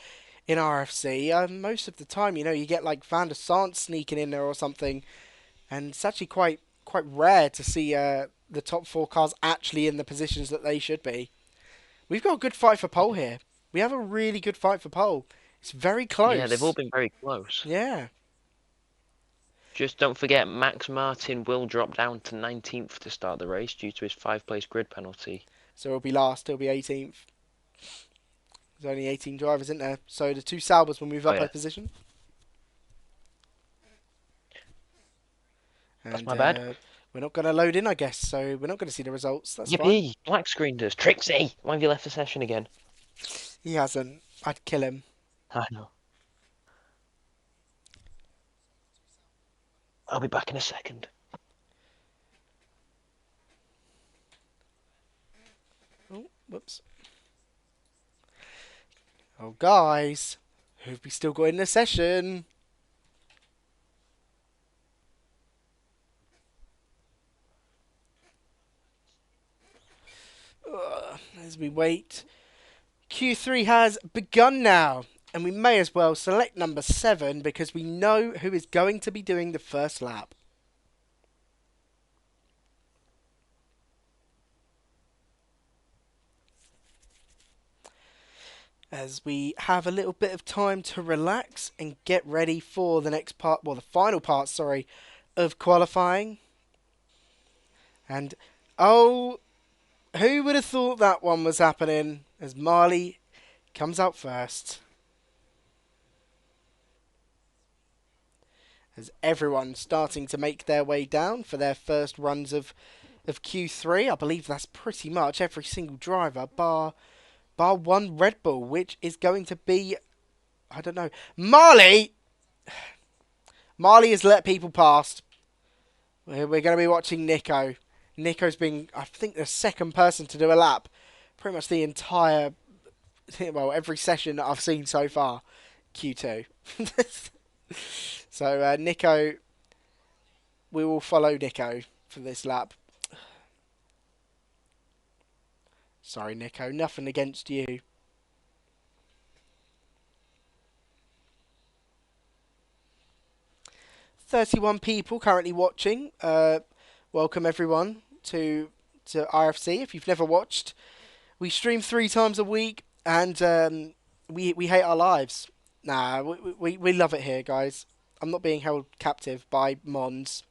Speaker 1: in RFC. Most of the time, you get like Van der Sant sneaking in there or something, and it's actually quite rare to see the top 4 cars actually in the positions that they should be. We've got a good fight for pole here. We have a really good fight for pole. It's very close.
Speaker 3: Yeah, they've all been very close.
Speaker 1: Yeah.
Speaker 3: Just don't forget, Max Martin will drop down to 19th to start the race due to his 5-place grid penalty.
Speaker 1: So he'll be last. He'll be 18th. There's only 18 drivers, isn't there? So the two Saubers will move up a position.
Speaker 3: That's
Speaker 1: And,
Speaker 3: my bad.
Speaker 1: we're not going to load in, I guess. So we're not going to see the results. That's
Speaker 3: Yippee!
Speaker 1: fine.
Speaker 3: Black screened us. Trixie! Why have you left the session again?
Speaker 1: He hasn't. I'd kill him.
Speaker 3: I know. I'll be back in a second.
Speaker 1: Oh, whoops. Oh, guys. Who have we still got in the session? As we wait. Q3 has begun now. And we may as well select number 7 because we know who is going to be doing the first lap. As we have a little bit of time to relax and get ready for the next part, well, the final part, sorry, of qualifying. And, oh, who would have thought that one was happening as Marley comes out first. As everyone starting to make their way down for their first runs of Q3. I believe that's pretty much every single driver, bar one Red Bull, which is going to be, I don't know. Marley has let people past. We're going to be watching Nico. Nico's been, I think, the second person to do a lap. Pretty much the entire, well, every session that I've seen so far. Q2. So, Nico, we will follow Nico for this lap. Sorry, Nico, nothing against you. "31 people currently watching. Welcome everyone to RFC. If you've never watched, we stream 3 times a week, and we hate our lives. Nah, we love it here, guys. I'm not being held captive by Mons.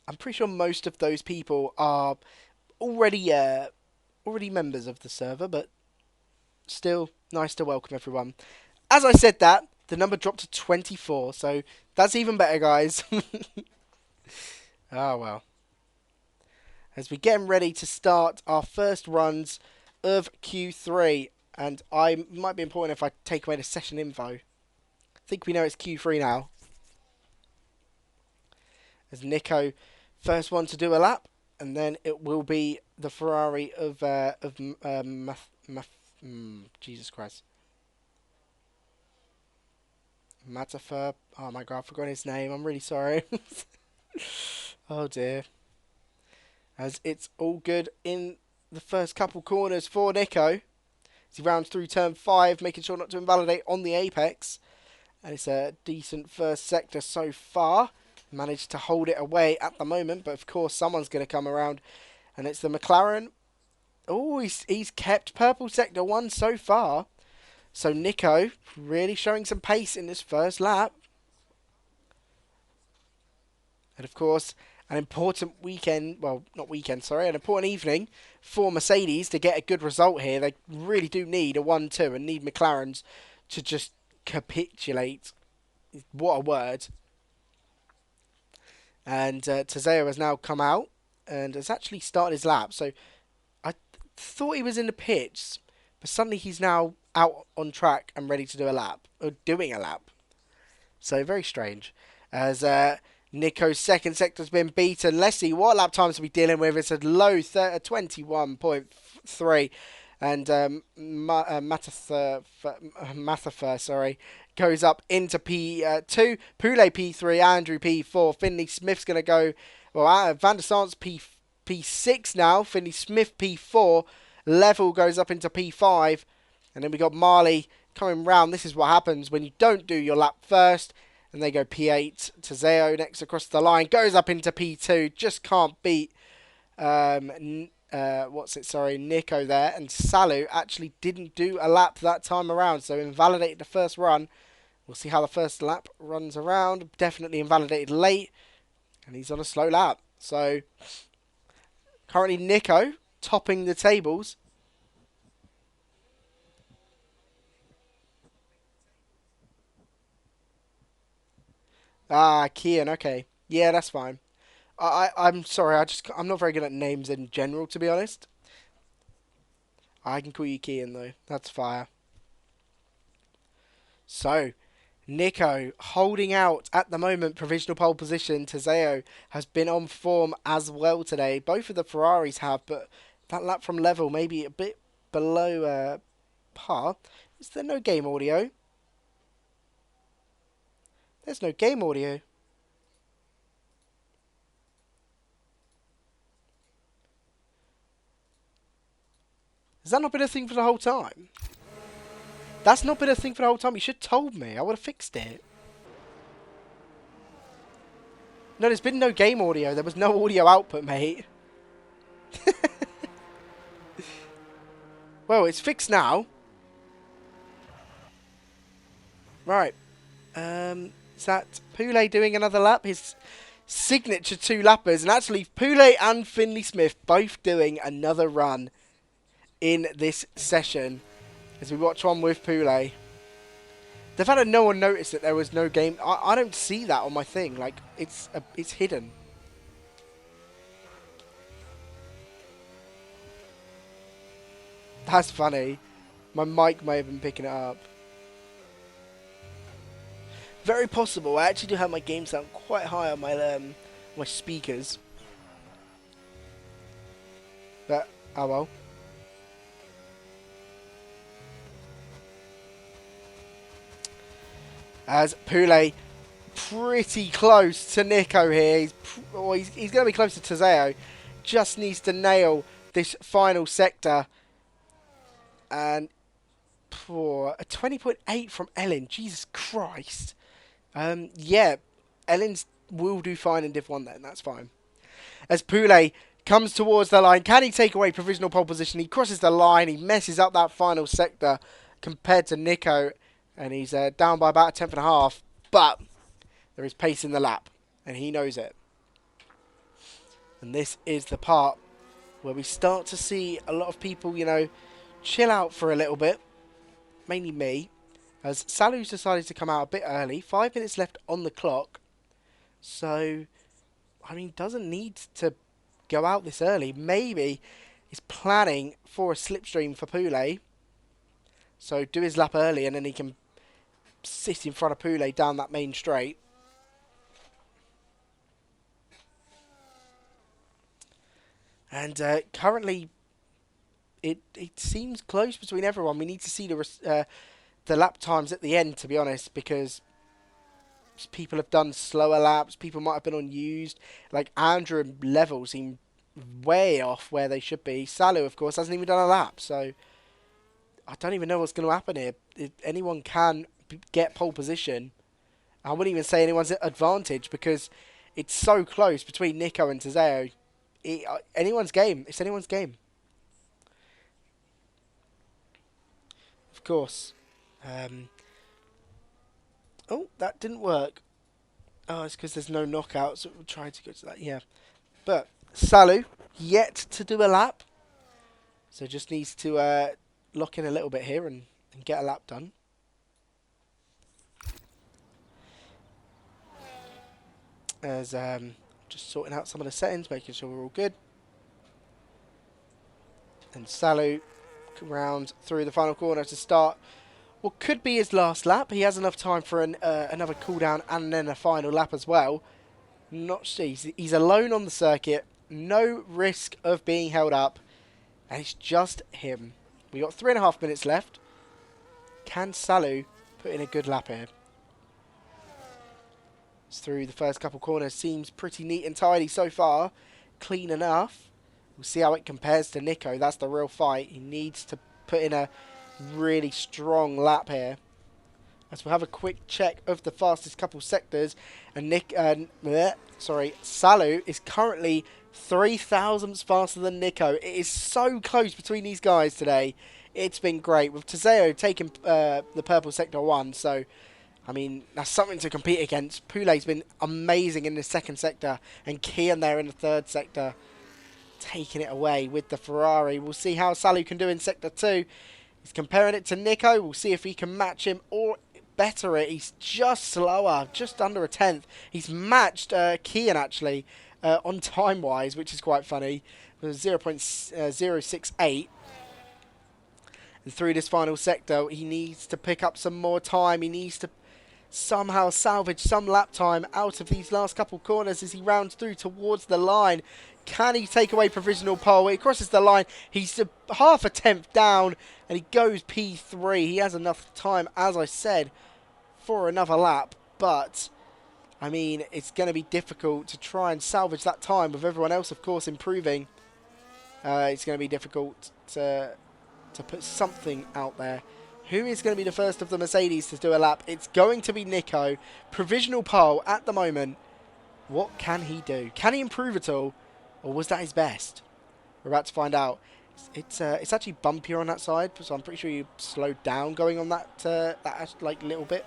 Speaker 1: I'm pretty sure most of those people are already members of the server, but still nice to welcome everyone. As I said that, the number dropped to 24, so that's even better, guys. Oh, well. As we get ready to start our first runs of Q3, and I might be important if I take away the session info. I think we know it's Q3 now. As Nico, first one to do a lap, and then it will be the Ferrari of Jesus Christ. Matafer. Oh my god, I forgot his name. I'm really sorry. Oh dear. As it's all good in the first couple corners for Nico. As he rounds through turn 5, making sure not to invalidate on the apex. And it's a decent first sector so far. Managed to hold it away at the moment, but of course someone's going to come around. And it's the McLaren. Oh, he's kept purple sector 1 so far. So Nico really showing some pace in this first lap. And of course, an important weekend, well, not weekend, sorry, an important evening for Mercedes to get a good result here. They really do need a 1-2 and need McLarens to just capitulate. What a word. And Tazeo has now come out and has actually started his lap. So I thought he was in the pits, but suddenly he's now out on track and ready to do a lap, or doing a lap. So very strange. As Nico's second sector's been beaten. Let's see what lap times are we dealing with. It's a low 21.3. And Mathafer, sorry, goes up into P2. Poulet P3, Andrew P4. Finlay Smith's going to go, well, Van der Sant's P6 now. Finlay Smith P4. Level goes up into P5. And then we got Marley coming round. This is what happens when you don't do your lap first. And they go P8. Tazeo next across the line. Goes up into P2. Just can't beat Nico there, and Salu actually didn't do a lap that time around, so invalidated the first run. We'll see how the first lap runs around. Definitely invalidated late, and he's on a slow lap. So currently Nico topping the tables. Ah, Kian, okay. Yeah, that's fine. I'm sorry, I'm not very good at names in general, to be honest. I can call you Kian though. That's fire. So, Nico holding out at the moment, provisional pole position. Tezeo has been on form as well today. Both of the Ferraris have, but that lap from level maybe a bit below par. Is there no game audio? There's no game audio. Has that not been a thing for the whole time? That's not been a thing for the whole time. You should have told me. I would have fixed it. No, there's been no game audio. There was no audio output, mate. Well, it's fixed now. Right. Is that Poulet doing another lap? His signature 2-lappers. And actually, Poulet and Finlay Smith both doing another run in this session. As we watch one with Poulet. The fact that no one noticed that there was no game... I don't see that on my thing. Like, it's hidden. That's funny. My mic may have been picking it up. Very possible. I actually do have my game sound quite high on my speakers. But, oh well. As Poulet pretty close to Nico here. He's going to be close to Tezeo. Just needs to nail this final sector. And for a 20.8 from Ellen. Jesus Christ. Yeah, Ellen's will do fine in Div 1 then. That's fine. As Poulet comes towards the line. Can he take away provisional pole position? He crosses the line. He messes up that final sector compared to Nico. And he's down by about a tenth and a half. But there is pace in the lap. And he knows it. And this is the part where we start to see a lot of people, you know, chill out for a little bit. Mainly me. As Salu's decided to come out a bit early. 5 minutes left on the clock. So, I mean, doesn't need to go out this early. Maybe he's planning for a slipstream for Poulet. So, do his lap early and then he can sit in front of Poulet down that main straight. And currently, it seems close between everyone. We need to see the lap times at the end, to be honest, because people have done slower laps. People might have been unused. Like Andrew and Level seem way off where they should be. Salu, of course, hasn't even done a lap. So I don't even know what's going to happen here. If anyone can get pole position, I wouldn't even say anyone's at advantage because it's so close between Nico and Tezeo. Anyone's game. It's anyone's game. Of course. Oh, that didn't work. Oh, it's because there's no knockout, so we'll try to go to that. Yeah. But Salu, yet to do a lap. So just needs to lock in a little bit here and get a lap done. As just sorting out some of the settings, making sure we're all good. And Salu round through the final corner to start what could be his last lap. He has enough time for another cooldown and then a final lap as well. He's alone on the circuit. No risk of being held up. And it's just him. We got 3.5 minutes left. Can Salu put in a good lap here? Through the first couple corners. Seems pretty neat and tidy so far. Clean enough. We'll see how it compares to Nico. That's the real fight. He needs to put in a really strong lap here. as we'll have a quick check of the fastest couple sectors. And Salu is currently 3 thousandths faster than Nico. It is so close between these guys today. It's been great, with Tezeo taking the purple sector 1, so I mean, that's something to compete against. Poulet's been amazing in the second sector, and Kian there in the third sector, taking it away with the Ferrari. We'll see how Salu can do in sector 2. He's comparing it to Nico. We'll see if he can match him or better it. He's just slower, just under a tenth. He's matched Kian, actually, on time-wise, which is quite funny, with 0.068. And through this final sector, he needs to pick up some more time. He needs to somehow salvage some lap time out of these last couple corners as he rounds through towards the line. Can he take away provisional pole? He crosses the line. He's half a tenth down, and he goes P3. He has enough time, as I said, for another lap. But, I mean, it's going to be difficult to try and salvage that time with everyone else, of course, improving. It's going to be difficult to put something out there. Who is going to be the first of the Mercedes to do a lap? It's going to be Nico. Provisional pole at the moment. What can he do? Can he improve at all? Or was that his best? We're about to find out. It's actually bumpier on that side, so I'm pretty sure you slowed down going on that like little bit.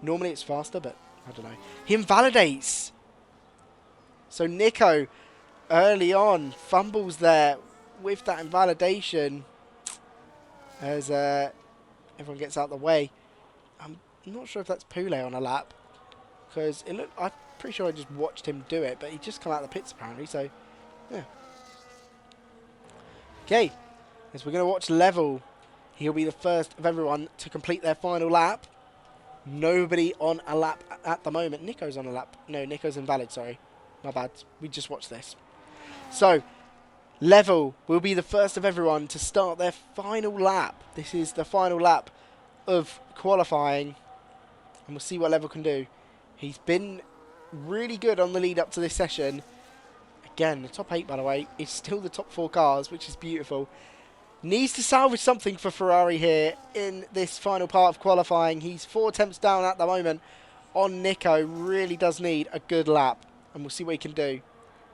Speaker 1: Normally it's faster, but I don't know. He invalidates. So Nico, early on, fumbles there with that invalidation as everyone gets out of the way. I'm not sure if that's Poulet on a lap, because I'm pretty sure I just watched him do it, but he just come out of the pits apparently, so yeah. Okay, as we're going to watch Level, he'll be the first of everyone to complete their final lap. Nobody on a lap at the moment. Nico's on a lap. No, Nico's invalid, sorry. My bad. We just watched this. So, Level will be the first of everyone to start their final lap. This is the final lap of qualifying, and we'll see what Level can do. He's been really good on the lead up to this session. Again, the top 8, by the way, is still the top 4 cars, which is beautiful. Needs to salvage something for Ferrari here in this final part of qualifying. He's 4 attempts down at the moment on Nico. Really does need a good lap, and we'll see what he can do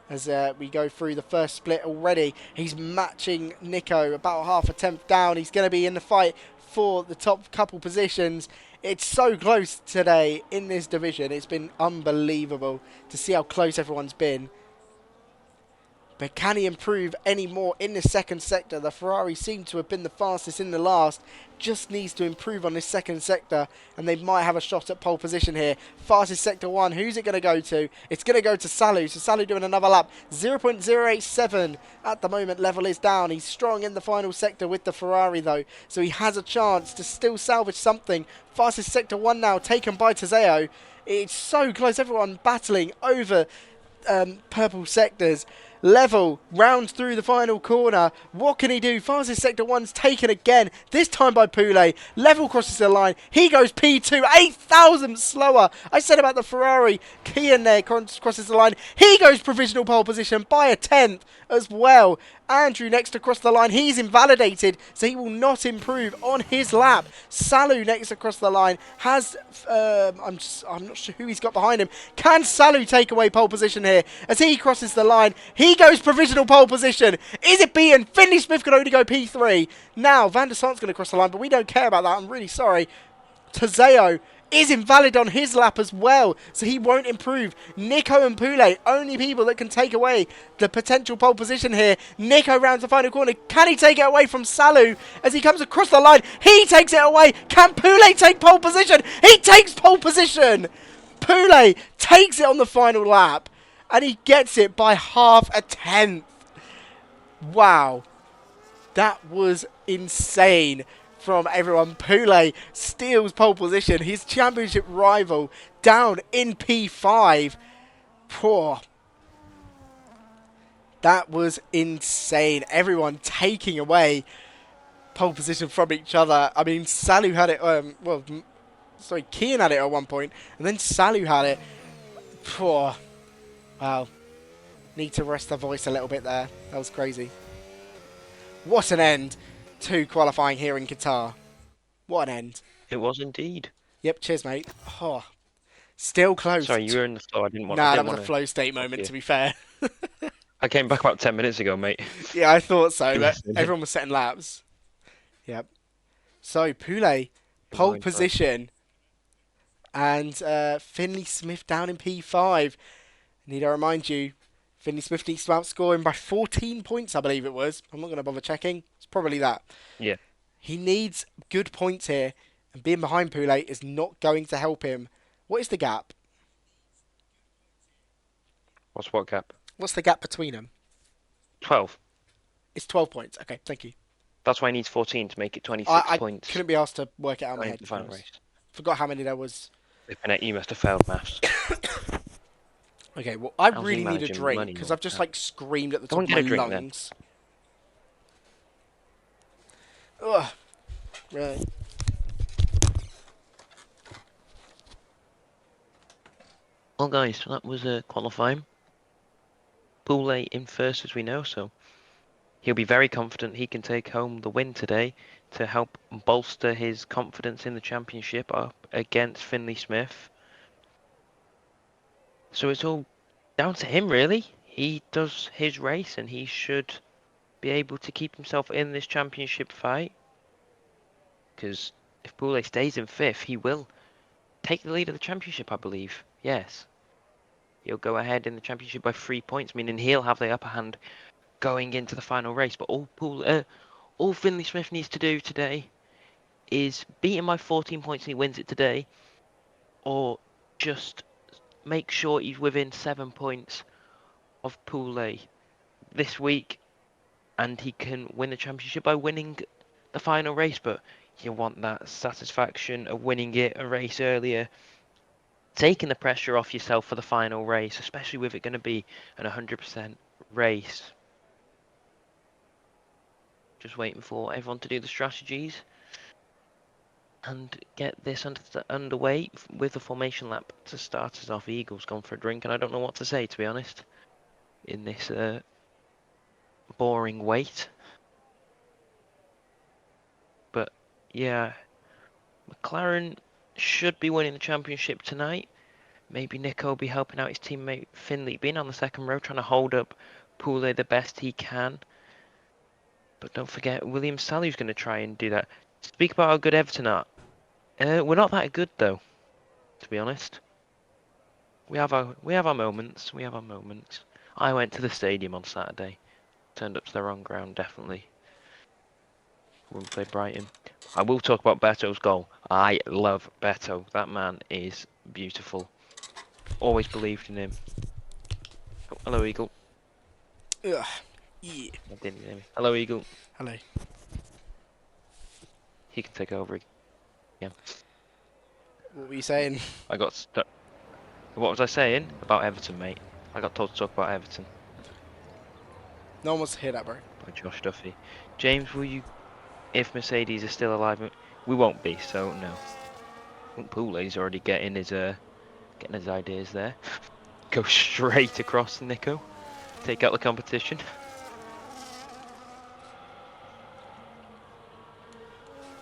Speaker 1: as we go through the first split already. He's matching Nico, about half a tenth down. He's going to be in the fight for the top couple positions. It's so close today in this division. It's been unbelievable to see how close everyone's been. But can he improve any more in the second sector? The Ferrari seem to have been the fastest in the last. Just needs to improve on this second sector, and they might have a shot at pole position here. Fastest sector 1. Who's it going to go to? It's going to go to Salu. So Salu doing another lap. 0.087 at the moment. Level is down. He's strong in the final sector with the Ferrari though, so he has a chance to still salvage something. Fastest sector 1 now, taken by Tezeo. It's so close. Everyone battling over purple sectors. Level rounds through the final corner. What can he do? Fastest sector 1's taken again, this time by Poulet. Level crosses the line. He goes P2, 8 thousandths slower. I said about the Ferrari. Kian there crosses the line. He goes provisional pole position by a tenth as well. Andrew next across the line. He's invalidated, so he will not improve on his lap. Salu next across the line has I'm not sure who he's got behind him. Can Salu take away pole position here as he crosses the line? He goes provisional pole position. Is it beaten? Finlay Smith can only go P3. Now Van der Sant's going to cross the line, but we don't care about that. I'm really sorry. Tezeo is invalid on his lap as well, so he won't improve. Nico and Poulet, only people that can take away the potential pole position here. Nico rounds the final corner. Can he take it away from Salu as he comes across the line? He takes it away. Can Poulet take pole position? He takes pole position. Poulet takes it on the final lap, and he gets it by half a tenth. Wow. That was insane from everyone. Poulet steals pole position. His championship rival down in P5. Poor. That was insane. Everyone taking away pole position from each other. I mean, Salu had it, Kian had it at one point, and then Salu had it. Poor. Wow. Need to rest the voice a little bit there. That was crazy. What an end to qualifying here in Qatar. What an end.
Speaker 3: It was indeed.
Speaker 1: Yep, cheers, mate. Oh, still close.
Speaker 3: Sorry, you were in the flow. I didn't
Speaker 1: Nah, that
Speaker 3: want
Speaker 1: was a
Speaker 3: to
Speaker 1: flow state
Speaker 3: stop
Speaker 1: moment,
Speaker 3: you.
Speaker 1: to be fair.
Speaker 3: I came back about 10 minutes ago, mate.
Speaker 1: Yeah, I thought so, but
Speaker 3: Listening.
Speaker 1: everyone was setting laps. Yep. So, Poulet,
Speaker 3: You're
Speaker 1: pole
Speaker 3: going for it.
Speaker 1: position. And Finlay Smith down in P5. Need to remind you, Finlay Smith needs to outscore him by 14 points, I believe it was. I'm not going to bother checking. It's probably that.
Speaker 3: Yeah.
Speaker 1: He needs good points here, and being behind Poulet is not going to help him. What is the gap?
Speaker 3: What's what gap?
Speaker 1: What's the gap between them?
Speaker 3: 12.
Speaker 1: It's 12 points. Okay, thank you.
Speaker 3: That's why he needs 14 to make it 26
Speaker 1: I
Speaker 3: points
Speaker 1: couldn't be asked to work it out in my
Speaker 3: going
Speaker 1: head.
Speaker 3: into the final race.
Speaker 1: Forgot how many there was.
Speaker 3: You must have failed maths.
Speaker 1: Okay, well, I
Speaker 3: How's he
Speaker 1: really need a
Speaker 3: managing
Speaker 1: drink
Speaker 3: money
Speaker 1: because
Speaker 3: all
Speaker 1: I've just
Speaker 3: the
Speaker 1: like screamed at the
Speaker 3: Go
Speaker 1: top
Speaker 3: and
Speaker 1: of
Speaker 3: get
Speaker 1: my
Speaker 3: a drink, then.
Speaker 1: lungs. Ugh. Right.
Speaker 3: Well, guys, that was qualifying. Poulet in first, as we know, so he'll be very confident he can take home the win today to help bolster his confidence in the championship up against Finlay Smith. So it's all down to him, really. He does his race and he should be able to keep himself in this championship fight. Because if Poulet stays in fifth, he will take the lead of the championship, I believe. Yes. He'll go ahead in the championship by 3 points, meaning he'll have the upper hand going into the final race. But all Finlay Smith needs to do today is beat him by 14 points and he wins it today, or just make sure he's within 7 points of Poulet this week, and he can win the championship by winning the final race. But you want that satisfaction of winning it a race earlier, taking the pressure off yourself for the final race, especially with it going to be an 100% race. Just waiting for everyone to do the strategies and get this underway with the formation lap to start us off. Eagle's gone for a drink, and I don't know what to say, to be honest, in this boring wait. But yeah, McLaren should be winning the championship tonight. Maybe Nico will be helping out his teammate Finlay, being on the second row, trying to hold up Poulet the best he can. But don't forget, William Sally's going to try and do that. Speak about how good Everton are. We're not that good, though, to be honest. We have our moments. We have our moments. I went to the stadium on Saturday. Turned up to the wrong ground, definitely. When we played Brighton. I will talk about Beto's goal. I love Beto. That man is beautiful. Always believed in him. Oh, hello, Eagle.
Speaker 1: Ugh. Yeah.
Speaker 3: I didn't hear me. Hello, Eagle.
Speaker 1: Hello.
Speaker 3: He can take over again.
Speaker 1: What were you saying?
Speaker 3: I got stuck. What was I saying? About Everton, mate. I got told to talk about Everton
Speaker 1: No one wants to hear that, bro.
Speaker 3: by Josh Duffy. James, will you, if Mercedes is still alive, we won't be, so no. I think Poulet's already getting his ideas there. Go straight across Nico. Take out the competition.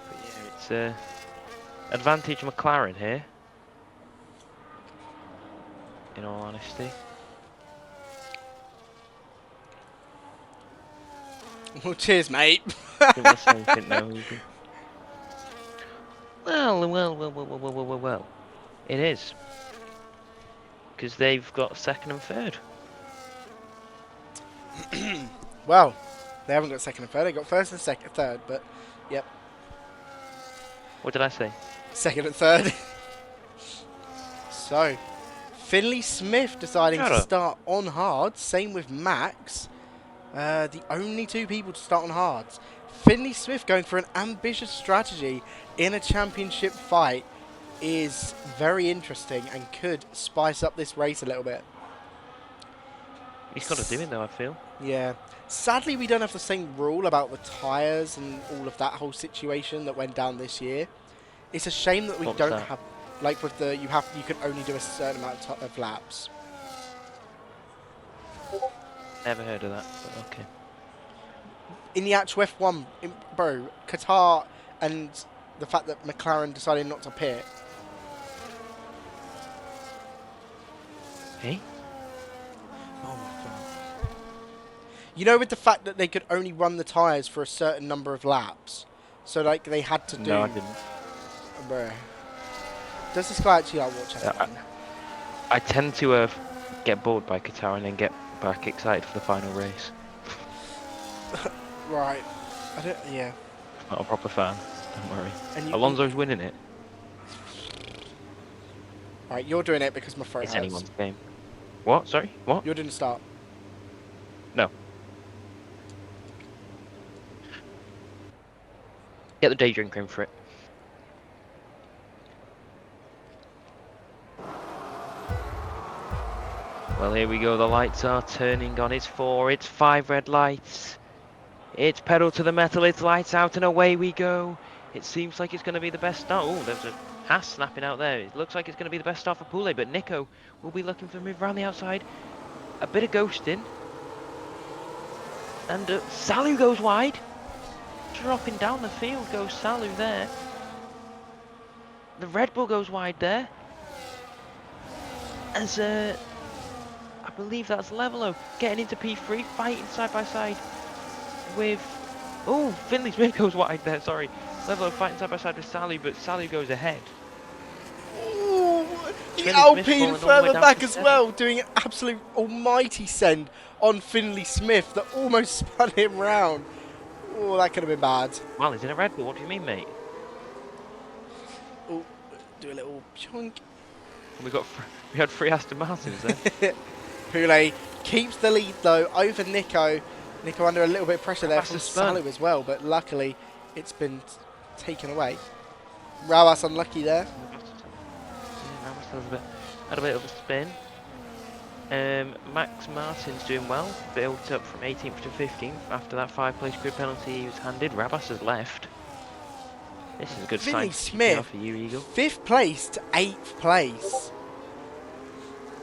Speaker 3: But yeah, it's advantage McLaren here. In all honesty.
Speaker 1: Well, cheers, mate.
Speaker 3: Didn't want to say anything now, Eagle. Well. It is. Because they've got second and third.
Speaker 1: Well, they haven't got second and third. They got first and second, third, but yep,
Speaker 3: What did I say?
Speaker 1: second and third. So, Finlay Smith deciding
Speaker 3: Shut
Speaker 1: to
Speaker 3: up.
Speaker 1: start on hards. Same with Max. The only two people to start on hards. Finlay Smith going for an ambitious strategy in a championship fight is very interesting and could spice up this race a little bit.
Speaker 3: He's got to do it though, I feel.
Speaker 1: Yeah. Sadly, we don't have the same rule about the tyres and all of that whole situation that went down this year. It's a shame that we
Speaker 3: What's
Speaker 1: don't
Speaker 3: that?
Speaker 1: have, like with the, you can only do a certain amount of laps.
Speaker 3: Never heard of that, but okay.
Speaker 1: In the actual F1, bro, Qatar and the fact that McLaren decided not to pit,
Speaker 3: Eh?
Speaker 1: Oh my god. You know, with the fact that they could only run the tyres for a certain number of laps, so like they had to do.
Speaker 3: No, I didn't.
Speaker 1: Bruh. Does this guy actually like watch F1?
Speaker 3: I tend to get bored by Qatar and then get back excited for the final race.
Speaker 1: Right. I don't. Yeah.
Speaker 3: Not a proper fan. Don't worry.
Speaker 1: And
Speaker 3: Alonso's winning it.
Speaker 1: Right, you're doing it because my throat
Speaker 3: It's
Speaker 1: hurts.
Speaker 3: anyone's game. What? Sorry? What?
Speaker 1: You didn't start.
Speaker 3: No. Get the day drinker in for it. Well, here we go. The lights are turning on. It's 4. It's 5 red lights. It's pedal to the metal. It's lights out and away we go. It seems like it's going to be the best start. Oh, there's a Haas snapping out there. It looks like it's going to be the best start for Poulet, but Nico will be looking for a move around the outside. A bit of ghosting. And Salu goes wide. Dropping down the field goes Salu there. The Red Bull goes wide there. As I believe that's Levelo getting into P3, fighting side by side with. Oh, Finlay Smith goes wide there. Sorry, Levelo fighting side by side with Salu, but Salu goes ahead.
Speaker 1: Ooh, the
Speaker 3: Finlay Smith
Speaker 1: Alpine
Speaker 3: falling all the way
Speaker 1: further
Speaker 3: down
Speaker 1: back
Speaker 3: to
Speaker 1: as
Speaker 3: 7th.
Speaker 1: well, doing an absolute almighty send on Finlay Smith that almost spun him round. Oh, that could have been bad.
Speaker 3: Well, he's in a Red Bull. What do you mean, mate?
Speaker 1: Oh, do a little chunk.
Speaker 3: We had 3 Aston Martins there.
Speaker 1: Poulet keeps the lead though over Nico. Nico under a little bit of pressure there
Speaker 3: That's
Speaker 1: from
Speaker 3: a spun.
Speaker 1: Salu as well, but luckily it's been taken away. Rawas unlucky there.
Speaker 3: Yeah, Ramos had a bit of a spin. Max Martin's doing well, built up from 18th to 15th after that 5-place grid penalty he was handed. Rabas has left. This is a good
Speaker 1: Finlay
Speaker 3: sign
Speaker 1: Smith,
Speaker 3: for you, Eagle.
Speaker 1: 5th place to 8th place.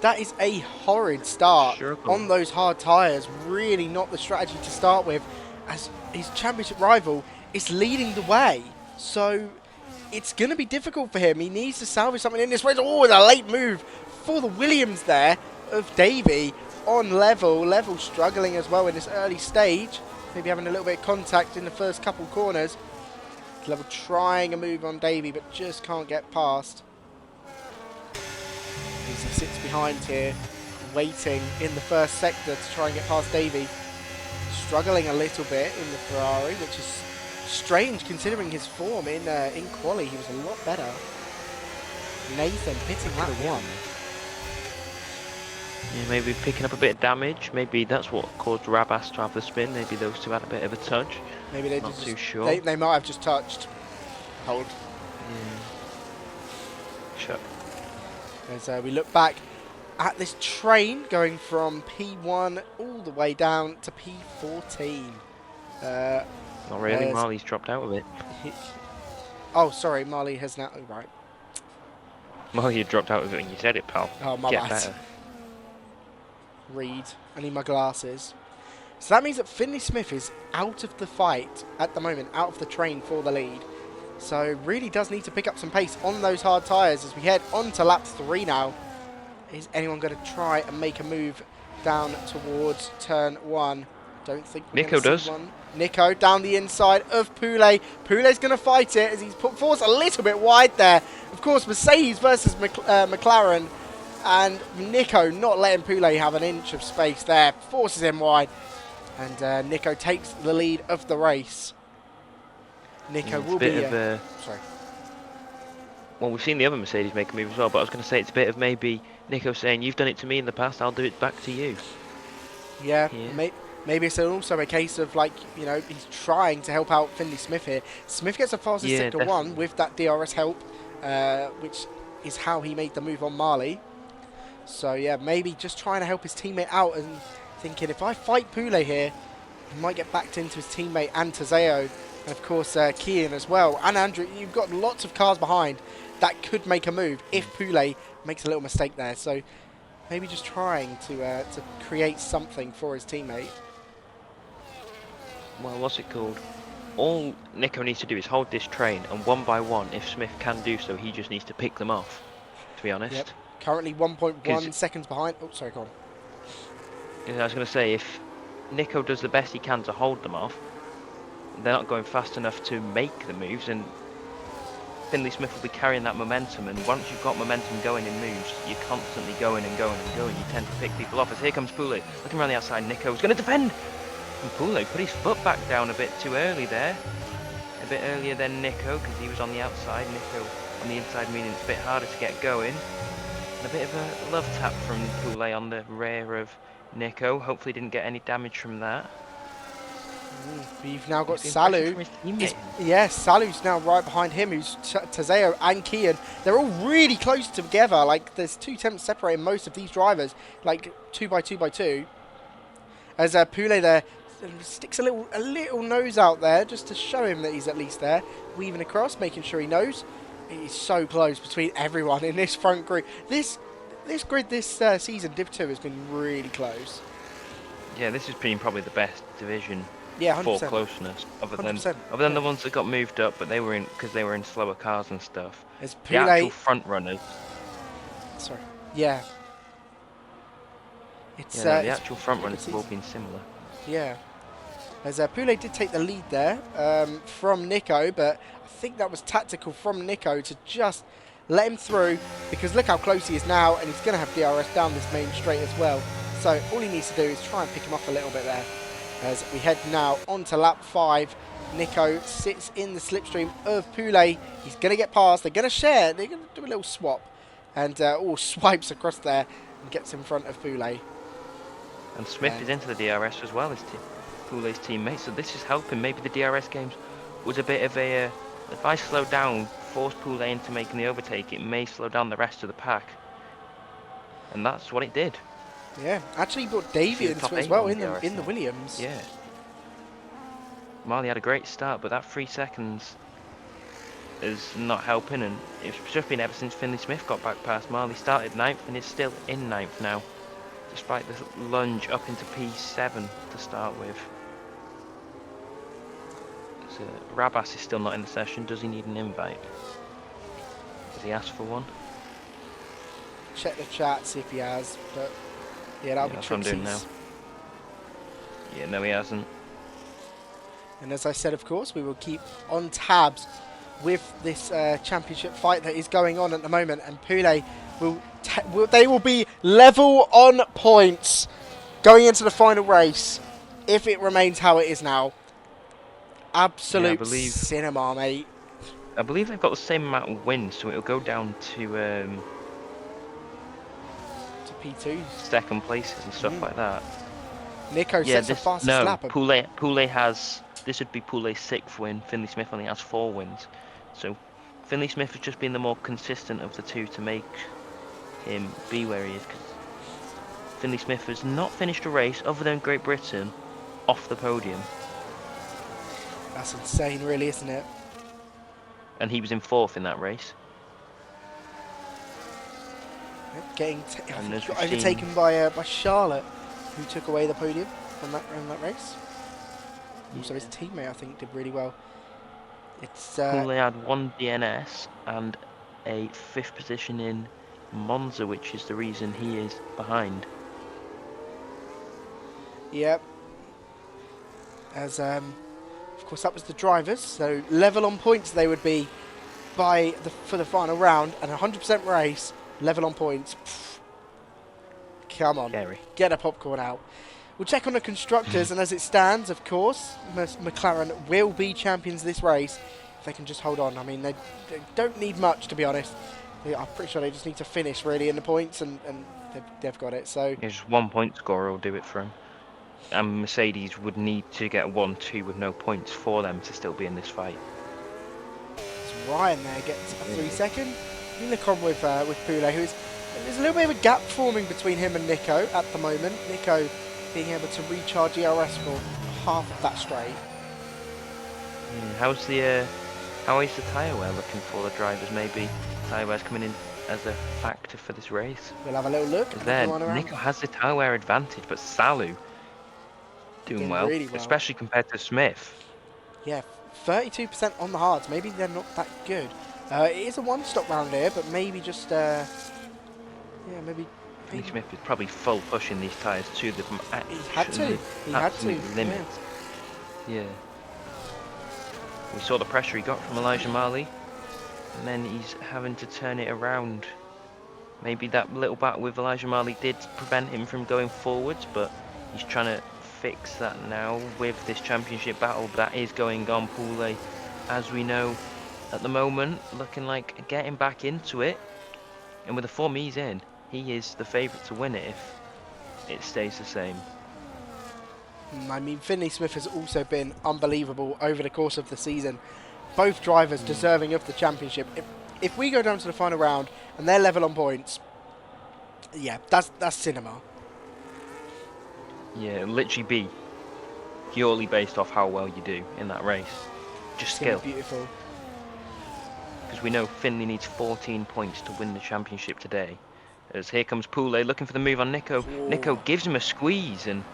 Speaker 1: That is a horrid start
Speaker 3: Struggle.
Speaker 1: on those hard tyres. Really not the strategy to start with, as his championship rival is leading the way. So it's going to be difficult for him. He needs to salvage something in this race. Oh, the late move for the Williams there of Davey on Level. Level struggling as well in this early stage. Maybe having a little bit of contact in the first couple corners. Level trying a move on Davey, but just can't get past. As he sits behind here, waiting in the first sector to try and get past Davey. Struggling a little bit in the Ferrari, which is strange considering his form in quali. He was a lot better. Nathan pitting lap 1.
Speaker 3: Yeah, maybe picking up a bit of damage. Maybe that's what caused Rabas to have the spin. Maybe those two had a bit of a touch.
Speaker 1: Maybe they
Speaker 3: Not
Speaker 1: just
Speaker 3: too sure.
Speaker 1: They might have just touched. Hold.
Speaker 3: Yeah. Shut.
Speaker 1: As we look back at this train going from P1 all the way down to P14.
Speaker 3: Not really.
Speaker 1: There's-
Speaker 3: Marley's dropped out of it.
Speaker 1: Oh, sorry, Marley has now. Right.
Speaker 3: Marley had dropped out of it when you said it, pal.
Speaker 1: Oh, my
Speaker 3: Get
Speaker 1: bad.
Speaker 3: better.
Speaker 1: Read. I need my glasses. So that means that Finlay Smith is out of the fight at the moment, out of the train for the lead. So really does need to pick up some pace on those hard tyres as we head on to lap 3 now. Is anyone going to try and make a move down towards turn 1? Don't think we're
Speaker 3: Nico
Speaker 1: gonna see
Speaker 3: does.
Speaker 1: one. Nico down the inside of Poulet. Poulet's going to fight it as he's put force a little bit wide there. Of course, Mercedes versus McLaren. And Nico not letting Poulet have an inch of space there. Forces him wide. And Nico takes the lead of the race. Nico
Speaker 3: It's
Speaker 1: will
Speaker 3: a bit
Speaker 1: be...
Speaker 3: of a...
Speaker 1: sorry.
Speaker 3: Well, we've seen the other Mercedes make a move as well, but I was going to say it's a bit of maybe Nico saying, you've done it to me in the past, I'll do it back to you.
Speaker 1: Yeah,
Speaker 3: Yeah.
Speaker 1: maybe it's also a case of, like, you know, he's trying to help out Finlay Smith here. Smith gets a fastest
Speaker 3: Yeah,
Speaker 1: sector
Speaker 3: definitely.
Speaker 1: 1 with that DRS help, which is how he made the move on Marley. So, yeah, maybe just trying to help his teammate out and thinking, if I fight Poulet here, he might get backed into his teammate and Tazeo. And, of course, Kian as well. And Andrew, you've got lots of cars behind that could make a move if Poulet makes a little mistake there. So, maybe just trying to create something for his teammate.
Speaker 3: Well, what's it called? All Nico needs to do is hold this train, and one by one, if Smith can do so, he just needs to pick them off, to be honest.
Speaker 1: Yep. Currently 1.1
Speaker 3: 'Cause-
Speaker 1: seconds behind. Oh, sorry, go on.
Speaker 3: I was going to say, if Nico does the best he can to hold them off, they're not going fast enough to make the moves, and Finlay Smith will be carrying that momentum. And once you've got momentum going in moves, you're constantly going and going and going. You tend to pick people off. As here comes Poulet, looking around the outside. Nico's going to defend. And Poulet put his foot back down a bit too early there. A bit earlier than Nico, because he was on the outside. Nico on the inside, meaning it's a bit harder to get going. And a bit of a love tap from Poulet on the rear of Nico. Hopefully didn't get any damage from that.
Speaker 1: We've now got
Speaker 3: It's the impression
Speaker 1: Salu.
Speaker 3: from his teammate.
Speaker 1: Yes, Salu's now right behind him, who's Tazeo and Kian. They're all really close together. Like, there's 2 tenths separating most of these drivers, like 2 by 2 by 2. As Poulet there sticks a little nose out there just to show him that he's at least there, weaving across, making sure he knows. He's so close between everyone in this front group. This grid this season, Div 2, has been really close.
Speaker 3: Yeah, this has been probably the best division.
Speaker 1: Yeah,
Speaker 3: For
Speaker 1: 100%.
Speaker 3: closness, other than
Speaker 1: 100%,
Speaker 3: the ones that got moved up, but they were in because they were in slower cars and stuff.
Speaker 1: As
Speaker 3: The actual
Speaker 1: Poulet,
Speaker 3: front runners,
Speaker 1: sorry, yeah, it's
Speaker 3: the
Speaker 1: it's
Speaker 3: actual front
Speaker 1: a good
Speaker 3: runners have all
Speaker 1: season.
Speaker 3: been similar.
Speaker 1: Yeah, as Poulet did take the lead there from Nico, but I think that was tactical from Nico to just let him through, because look how close he is now, and he's going to have DRS down this main straight as well. So all he needs to do is try and pick him off a little bit there. As we head now onto lap 5, Nico sits in the slipstream of Poulet. He's going to get past. They're going to share. They're going to do a little swap, and swipes across there and gets in front of Poulet.
Speaker 3: And Smith is into the DRS as well as Poulet's teammate, so this is helping. Maybe the DRS games was a bit of a if I slow down, force Poulet into making the overtake, it may slow down the rest of the pack, and that's what it did.
Speaker 1: Yeah, actually brought Davey
Speaker 3: Top
Speaker 1: into it as
Speaker 3: 8
Speaker 1: well
Speaker 3: on
Speaker 1: in the
Speaker 3: DRS.
Speaker 1: Williams.
Speaker 3: Yeah. Marley had a great start, but that 3 seconds is not helping, and it's just been ever since Finlay Smith got back past. Marley started 9th and is still in 9th now, despite the lunge up into P7 to start with. So Rabas is still not in the session. Does he need an invite? Does he ask for one?
Speaker 1: Check the chat, see if he has, but yeah, that'll be
Speaker 3: That's what I'm doing now.
Speaker 1: Trixie's.
Speaker 3: Yeah, no he hasn't.
Speaker 1: And as I said, of course, we will keep on tabs with this championship fight that is going on at the moment, and Poulet they will be level on points going into the final race if it remains how it is now. Absolute cinema, mate.
Speaker 3: I believe they've got the same amount of wins, so it'll go down to
Speaker 1: P2.
Speaker 3: second places and stuff like that.
Speaker 1: Nico sets the fastest lap.
Speaker 3: Poulet has, this would be Poulet's 6th win. Finlay Smith only has 4 wins. So Finlay Smith has just been the more consistent of the two to make him be where he is. Cause Finlay Smith has not finished a race other than Great Britain off the podium.
Speaker 1: That's insane, really, isn't it?
Speaker 3: And he was in 4th in that race.
Speaker 1: Getting overtaken by Charlotte, who took away the podium from that race. Also, his teammate, I think, did really well. It's
Speaker 3: Poulet had 1 DNS and a 5th position in Monza, which is the reason he is behind.
Speaker 1: Yep. As of course, that was the drivers. So level on points they would be for the final round, and 100% race. Level on points. Pfft. Come on.
Speaker 3: Scary.
Speaker 1: Get a popcorn out. We'll check on the constructors, and as it stands, of course, McLaren will be champions this race if they can just hold on. I mean, they don't need much, to be honest. I'm pretty sure they just need to finish, really, in the points, and they've got it. So
Speaker 3: Just 1 point scorer will do it for him. And Mercedes would need to get 1-2 with no points for them to still be in this fight.
Speaker 1: it's Ryan there gets a 3 second. You look on with Poulet, there's a little bit of a gap forming between him and Nico at the moment. Nico being able to recharge ERS for half of that straight.
Speaker 3: Yeah, how is the tyre wear looking for the drivers? Maybe tyre wear's coming in as a factor for this race.
Speaker 1: We'll have a little look.
Speaker 3: Nico has the tyre wear advantage, but Salu doing well,
Speaker 1: really well,
Speaker 3: especially compared to Smith.
Speaker 1: Yeah, 32% on the hards. Maybe they're not that good. It is a one-stop round here, but maybe just Yeah, maybe.
Speaker 3: Finlay Smith is probably full pushing these tyres to the
Speaker 1: He had to. He had to.
Speaker 3: limit. Yeah. We saw the pressure he got from Elijah Marley, and then he's having to turn it around. Maybe that little battle with Elijah Marley did prevent him from going forwards, but he's trying to fix that now with this championship battle that is going on. Poulet, as we know, at the moment, looking like getting back into it, and with the form he's in, he is the favourite to win it if it stays the same.
Speaker 1: I mean, Finlay Smith has also been unbelievable over the course of the season. Both drivers deserving of the championship. If we go down to the final round and they're level on points, yeah, that's cinema.
Speaker 3: Yeah, it'll literally be purely based off how well you do in that race. Just skill.
Speaker 1: Beautiful.
Speaker 3: Because we know Finlay needs 14 points to win the championship today. As here comes Poulet looking for the move on Nico.
Speaker 1: Whoa.
Speaker 3: Nico gives him a squeeze and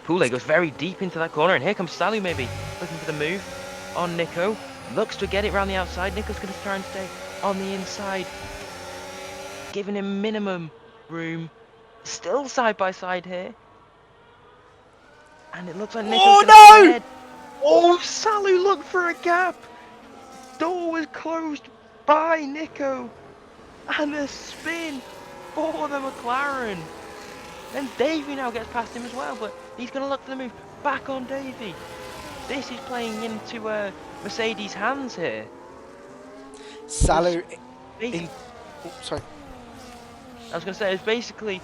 Speaker 3: Poulet goes very deep into that corner, and here comes Salu maybe looking for the move on Nico. Looks to get it around the outside. Nico's going to try and stay on the inside, giving him minimum room. Still side by side here, and it looks like Nico's
Speaker 1: Oh
Speaker 3: gonna
Speaker 1: no!
Speaker 3: head. Oh, Salu looked for a gap. Door was closed by Nico, and a spin for the McLaren. Then Davey now gets past him as well, but he's going to look for the move back on Davey. This is playing into Mercedes' hands here.
Speaker 1: Salu.
Speaker 3: Oh,
Speaker 1: Sorry.
Speaker 3: I was going to say, it's basically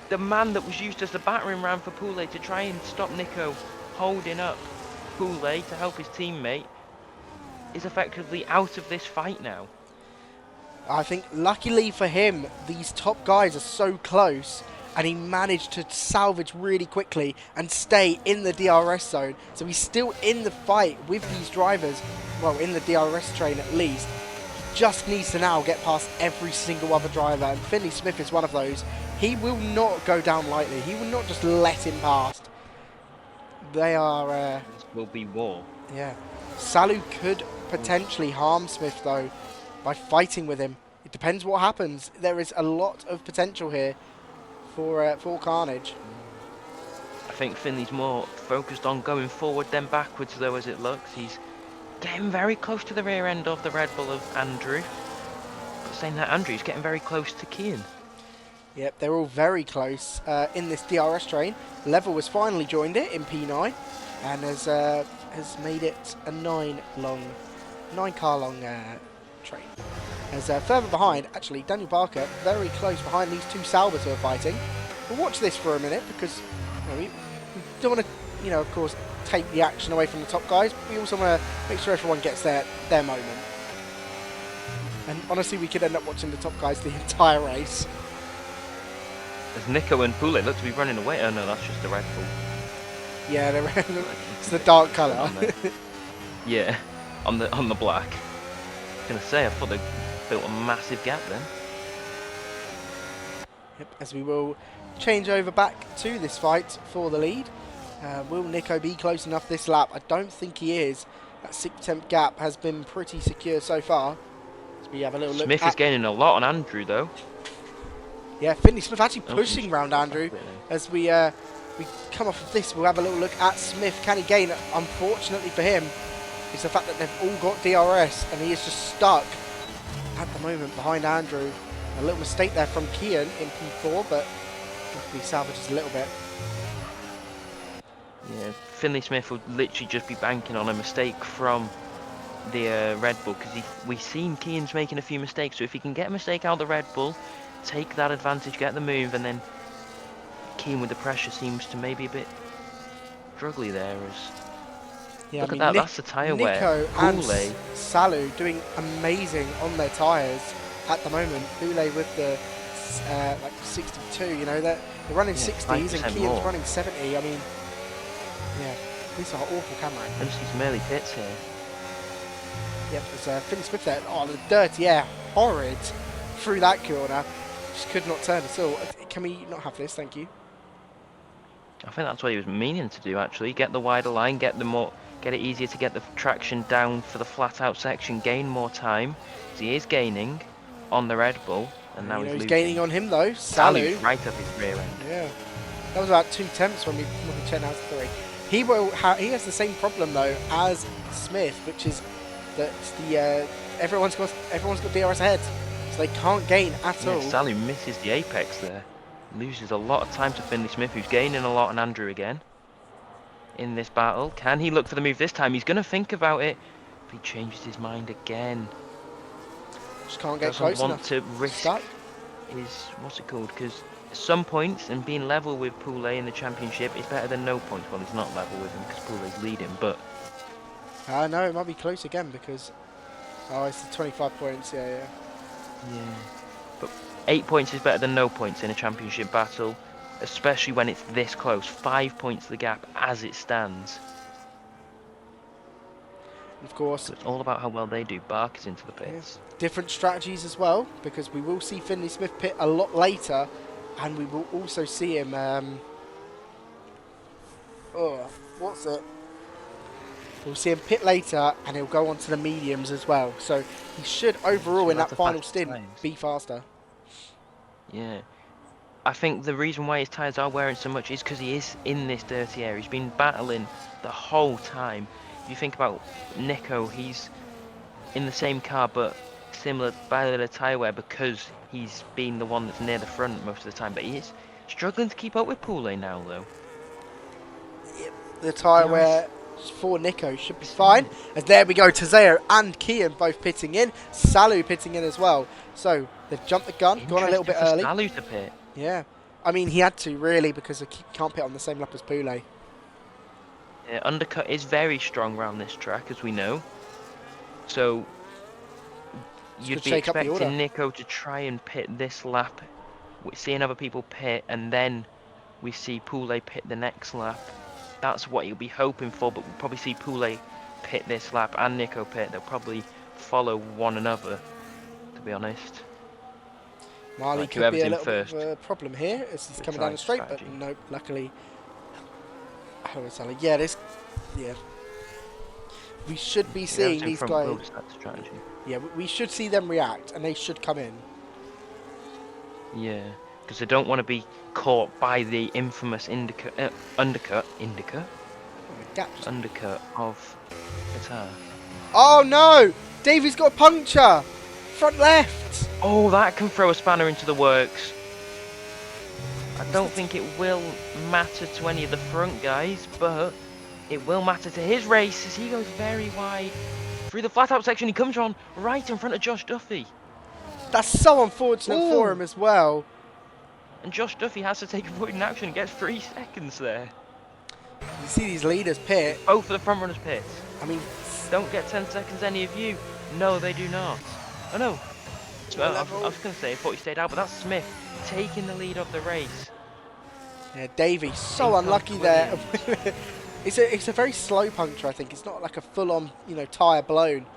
Speaker 3: the man that was used as the battering ram for Poulet to try and stop Nico holding up Poulet to help his teammate is effectively out of this fight now.
Speaker 1: I think luckily for him, these top guys are so close, and he managed to salvage really quickly and stay in the DRS zone. So he's still in the fight with these drivers, well, in the DRS train at least. He just needs to now get past every single other driver, and Finlay Smith is one of those. He will not go down lightly. He will not just let him past. They are...
Speaker 3: This will be war.
Speaker 1: Yeah. Salu could potentially harm Smith, though, by fighting with him. It depends what happens. There is a lot of potential here for carnage.
Speaker 3: I think Finley's more focused on going forward than backwards, though, as it looks. He's getting very close to the rear end of the Red Bull of Andrew. But saying that, Andrew's getting very close to Kian.
Speaker 1: Yep, they're all very close in this DRS train. Level has finally joined it in P9 and has made it a 9-car long train. As further behind, actually, Daniel Barker very close behind these two Salbers who are fighting. We'll watch this for a minute because we don't want to, of course, take the action away from the top guys. But we also want to make sure everyone gets their moment. And honestly, we could end up watching the top guys the entire race.
Speaker 3: As Nico and Poulet look to be running away. Oh no, that's just the Red Bull.
Speaker 1: Yeah, it's the dark colour.
Speaker 3: Yeah, on the black. I was gonna say, I thought they built a massive gap then.
Speaker 1: Yep, as we will change over back to this fight for the lead. Will Nico be close enough this lap? I don't think he is. That 6th gap has been pretty secure so far. As we have a little look.
Speaker 3: Smith is gaining a lot on Andrew though.
Speaker 1: Yeah, Finlay Smith actually pushing round Andrew. As we come off of this, we'll have a little look at Smith. Can he gain? Unfortunately for him, it's the fact that they've all got DRS and he is just stuck at the moment behind Andrew. A little mistake there from Kian in P4, but hopefully salvages a little bit.
Speaker 3: Yeah, Finlay Smith will literally just be banking on a mistake from the Red Bull, because we've seen Kian's making a few mistakes, so if he can get a mistake out of the Red Bull, take that advantage, get the move, and then Kian with the pressure seems to maybe a bit struggly there.
Speaker 1: Yeah,
Speaker 3: Look at that, that's the tyre wear.
Speaker 1: Nico and Salu doing amazing on their tyres at the moment. Poulet with the like 62, they're running 60s and Kian's
Speaker 3: more.
Speaker 1: running 70. I mean, yeah, these are awful camera.
Speaker 3: And see some early pits here.
Speaker 1: Yep, there's Finlay Smith there. Oh, the dirty air, horrid through that corner. Just could not turn at all. Can we not have this? Thank you.
Speaker 3: I think that's what he was meaning to do actually. Get the wider line, get it easier to get the traction down for the flat out section, gain more time. So he is gaining on the Red Bull. And now
Speaker 1: You know,
Speaker 3: he's
Speaker 1: he's
Speaker 3: losing.
Speaker 1: gaining on him though.
Speaker 3: Salu's
Speaker 1: Salu.
Speaker 3: right up his rear end.
Speaker 1: Yeah. That was about 2 tenths when we checked out 3. He has the same problem though as Smith, which is that everyone's got DRS ahead, so they can't gain at all.
Speaker 3: Salu misses the apex there. Loses a lot of time to Finlay Smith, who's gaining a lot on Andrew again. In this battle, can he look for the move this time? He's going to think about it. If he changes his mind again,
Speaker 1: Just can't get
Speaker 3: doesn't
Speaker 1: close
Speaker 3: want
Speaker 1: enough.
Speaker 3: to risk
Speaker 1: Stuck.
Speaker 3: his what's it called? Because some points and being level with Poulet in the championship is better than no points. Well, he's not level with him because Poulet's leading, but
Speaker 1: No, it might be close again because it's the 25 points. Yeah.
Speaker 3: but 8 points is better than no points in a championship battle, especially when it's this close. 5 points the gap as it stands.
Speaker 1: Of course,
Speaker 3: So it's all about how well they do. Bark is into the pits.
Speaker 1: different strategies as well, because we will see Finlay Smith pit a lot later, and we will also see him. What's it? We'll see him pit later, and he'll go on to the mediums as well. So he should overall in that final stint be faster.
Speaker 3: Yeah. I think the reason why his tyres are wearing so much is because he is in this dirty area. He's been battling the whole time. If you think about Nico, he's in the same car but similar tyre wear because he's been the one that's near the front most of the time. But he is struggling to keep up with Poulet now, though.
Speaker 1: The tyre wear for Nico should be fine. As there we go, Tazeo and Kian both pitting in. Salu pitting in as well. So they've jumped the gun, gone a little bit early.
Speaker 3: Salu to pit.
Speaker 1: Yeah. I mean, he had to really because he can't pit on the same lap as Poulet.
Speaker 3: Yeah, undercut is very strong around this track, as we know. So you'd be expecting Nico to try and pit this lap, seeing other people pit, and then we see Poulet pit the next lap. That's what he'll be hoping for, but we'll probably see Poulet pit this lap and Nico pit. They'll probably follow one another, to be honest.
Speaker 1: Marley could be a little bit of a problem here as he's coming down the straight, but nope, luckily. We should be seeing these guys. Yeah, we should see them react, and they should come in.
Speaker 3: Yeah, because they don't want to be caught by the infamous undercut of Qatar.
Speaker 1: Oh no! Davey's got a puncture! Front left!
Speaker 3: Oh, that can throw a spanner into the works. I don't think it will matter to any of the front guys, but it will matter to his race as he goes very wide. Through the flat out section, he comes on right in front of Josh Duffy.
Speaker 1: That's so unfortunate for him as well.
Speaker 3: And Josh Duffy has to take avoiding action and gets 3 seconds there.
Speaker 1: You see these leaders pit.
Speaker 3: Both of the front runners pit.
Speaker 1: I mean,
Speaker 3: don't get 10 seconds, any of you. No, they do not. Oh no. Well, I was going to say, I thought he stayed out, but that's Smith taking the lead of the race.
Speaker 1: Yeah, Davey, so unlucky there. It's a very slow puncture, I think. It's not like a full-on, tyre blown.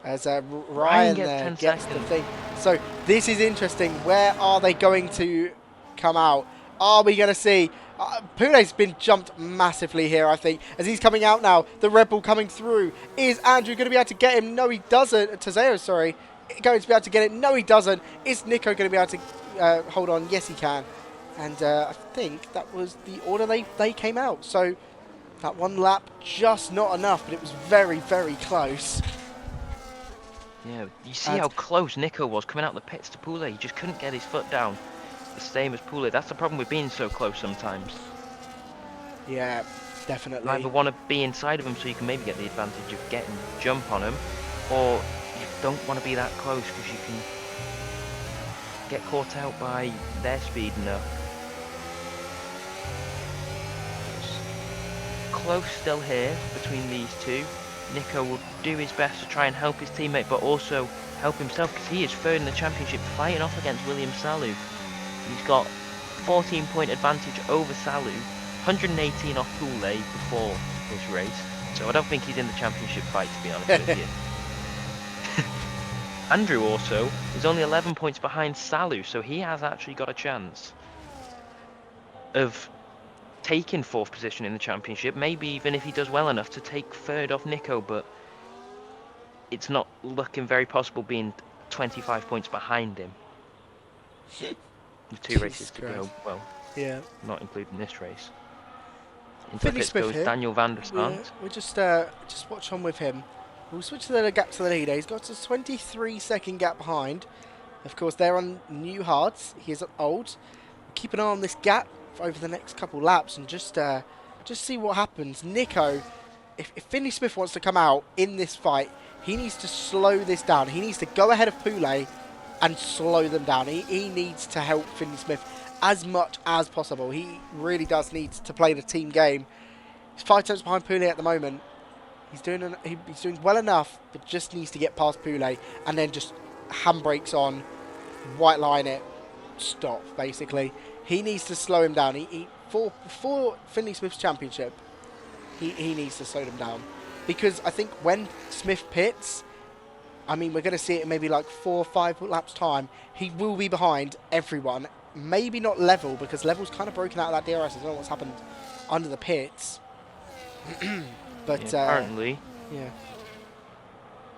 Speaker 1: As Ryan there gets the thing. So this is interesting. Where are they going to come out? Are we going to see? Poulet's been jumped massively here, I think. As he's coming out now, the Red Bull coming through. Is Andrew going to be able to get him? No, he doesn't. Tazeo, sorry. Going to be able to get it? No, he doesn't. Is Nico going to be able to hold on? Yes, he can. And I think that was the order they came out. So that one lap, just not enough, but it was very, very close.
Speaker 3: Yeah, you see how close Nico was coming out the pits to Poulet. He just couldn't get his foot down. The same as Poulet. That's the problem with being so close sometimes.
Speaker 1: Yeah, definitely.
Speaker 3: You either want to be inside of him so you can maybe get the advantage of getting jump on him, or you don't want to be that close because you can get caught out by their speed enough. Close still here between these two. Nico will do his best to try and help his teammate, but also help himself because he is third in the championship, fighting off against William Salu. He's got 14-point advantage over Salu, 118 off Poulet before this race, so I don't think he's in the championship fight, to be honest with you. Andrew also is only 11 points behind Salu, so he has actually got a chance of taking 4th position in the championship, maybe even if he does well enough to take 3rd off Nico, but it's not looking very possible being 25 points behind him. With 2 races to go.
Speaker 1: Christ.
Speaker 3: Well,
Speaker 1: Yeah.
Speaker 3: not including this race. Into the
Speaker 1: Finlay
Speaker 3: pits
Speaker 1: Smith
Speaker 3: goes
Speaker 1: here.
Speaker 3: Daniel van der
Speaker 1: Yeah,
Speaker 3: Sant.
Speaker 1: we'll just watch on with him. We'll switch to the gap to the leader. He's got a 23-second gap behind. Of course, they're on new hards. He is old. Keep an eye on this gap over the next couple laps and just see what happens. Nico, if Finlay Smith wants to come out in this fight, he needs to slow this down. He needs to go ahead of Poulet and slow them down. He needs to help Finlay Smith as much as possible. He really does need to play the team game. He's 5 tenths behind Poulet at the moment. He's doing well enough, but just needs to get past Poulet and then just handbrakes on, white line it, stop, basically. He needs to slow him down. For Finlay Smith's championship, he needs to slow them down. Because I think when Smith pits, I mean, we're going to see it in maybe like 4 or 5 laps time, he will be behind everyone. Maybe not Level, because Level's kind of broken out of that DRS. I don't know what's happened under the pits. But
Speaker 3: yeah,
Speaker 1: yeah.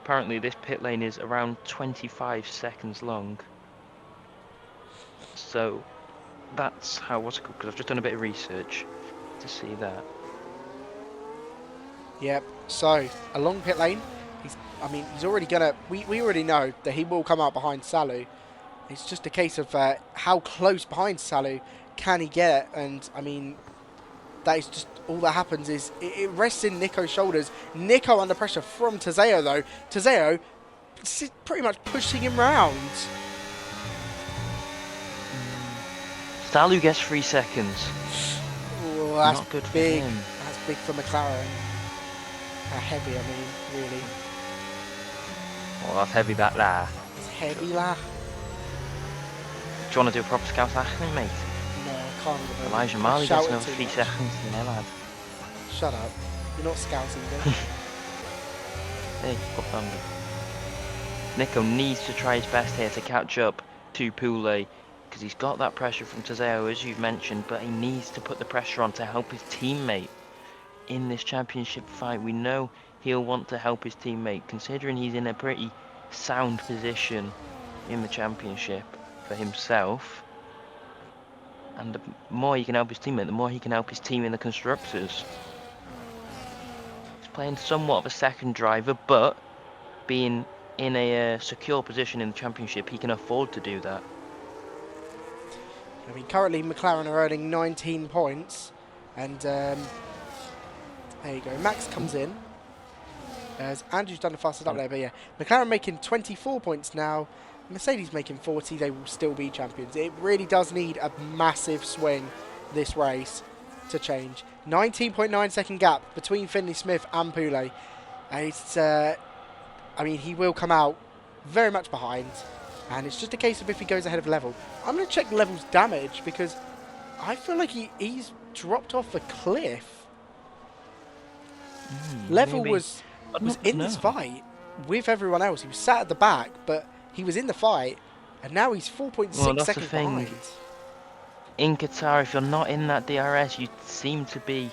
Speaker 3: Apparently this pit lane is around 25 seconds long. So that's how, what's it called? Because I've just done a bit of research to see that.
Speaker 1: Yep. So a long pit lane. He's already gonna. We already know that he will come out behind Salu. It's just a case of how close behind Salu can he get, and I mean, that is just all that happens is it rests in Nico's shoulders. Nico under pressure from Tazeo though. Tazeo pretty much pushing him round.
Speaker 3: Salu gets 3 seconds.
Speaker 1: Oh, that's
Speaker 3: Not good
Speaker 1: big.
Speaker 3: for him.
Speaker 1: That's big for McLaren. How heavy, I mean, really.
Speaker 3: Oh, that's heavy that there.
Speaker 1: It's heavy, lah.
Speaker 3: Do you want to do a proper scout action, mate?
Speaker 1: No, I can't even.
Speaker 3: Elijah Marley gets
Speaker 1: Shouting
Speaker 3: another
Speaker 1: too
Speaker 3: 3
Speaker 1: much.
Speaker 3: seconds in there, lad.
Speaker 1: Shut up. You're not scouting, then.
Speaker 3: Hey, got thunder. Nico needs to try his best here to catch up to Poulet, because he's got that pressure from Tazeo, as you've mentioned, but he needs to put the pressure on to help his teammate in this championship fight. We know he'll want to help his teammate, considering he's in a pretty sound position in the championship for himself. And the more he can help his teammate, the more he can help his team in the Constructors. He's playing somewhat of a second driver, but being in a secure position in the championship, he can afford to do that.
Speaker 1: I mean, currently McLaren are earning 19 points, and there you go. Max comes in. As Andrew's done the fastest up there, but yeah, McLaren making 24 points now. Mercedes making 40. They will still be champions. It really does need a massive swing this race to change. 19.9 second gap between Finlay Smith and Poulet. It's, I mean, he will come out very much behind. And it's just a case of if he goes ahead of Level. I'm going to check Level's damage because I feel like he's dropped off a cliff. Level
Speaker 3: Maybe.
Speaker 1: was in this fight with everyone else. He was sat at the back, but he was in the fight. And now he's 4.6 seconds behind.
Speaker 3: In Qatar, if you're not in that DRS, you seem to be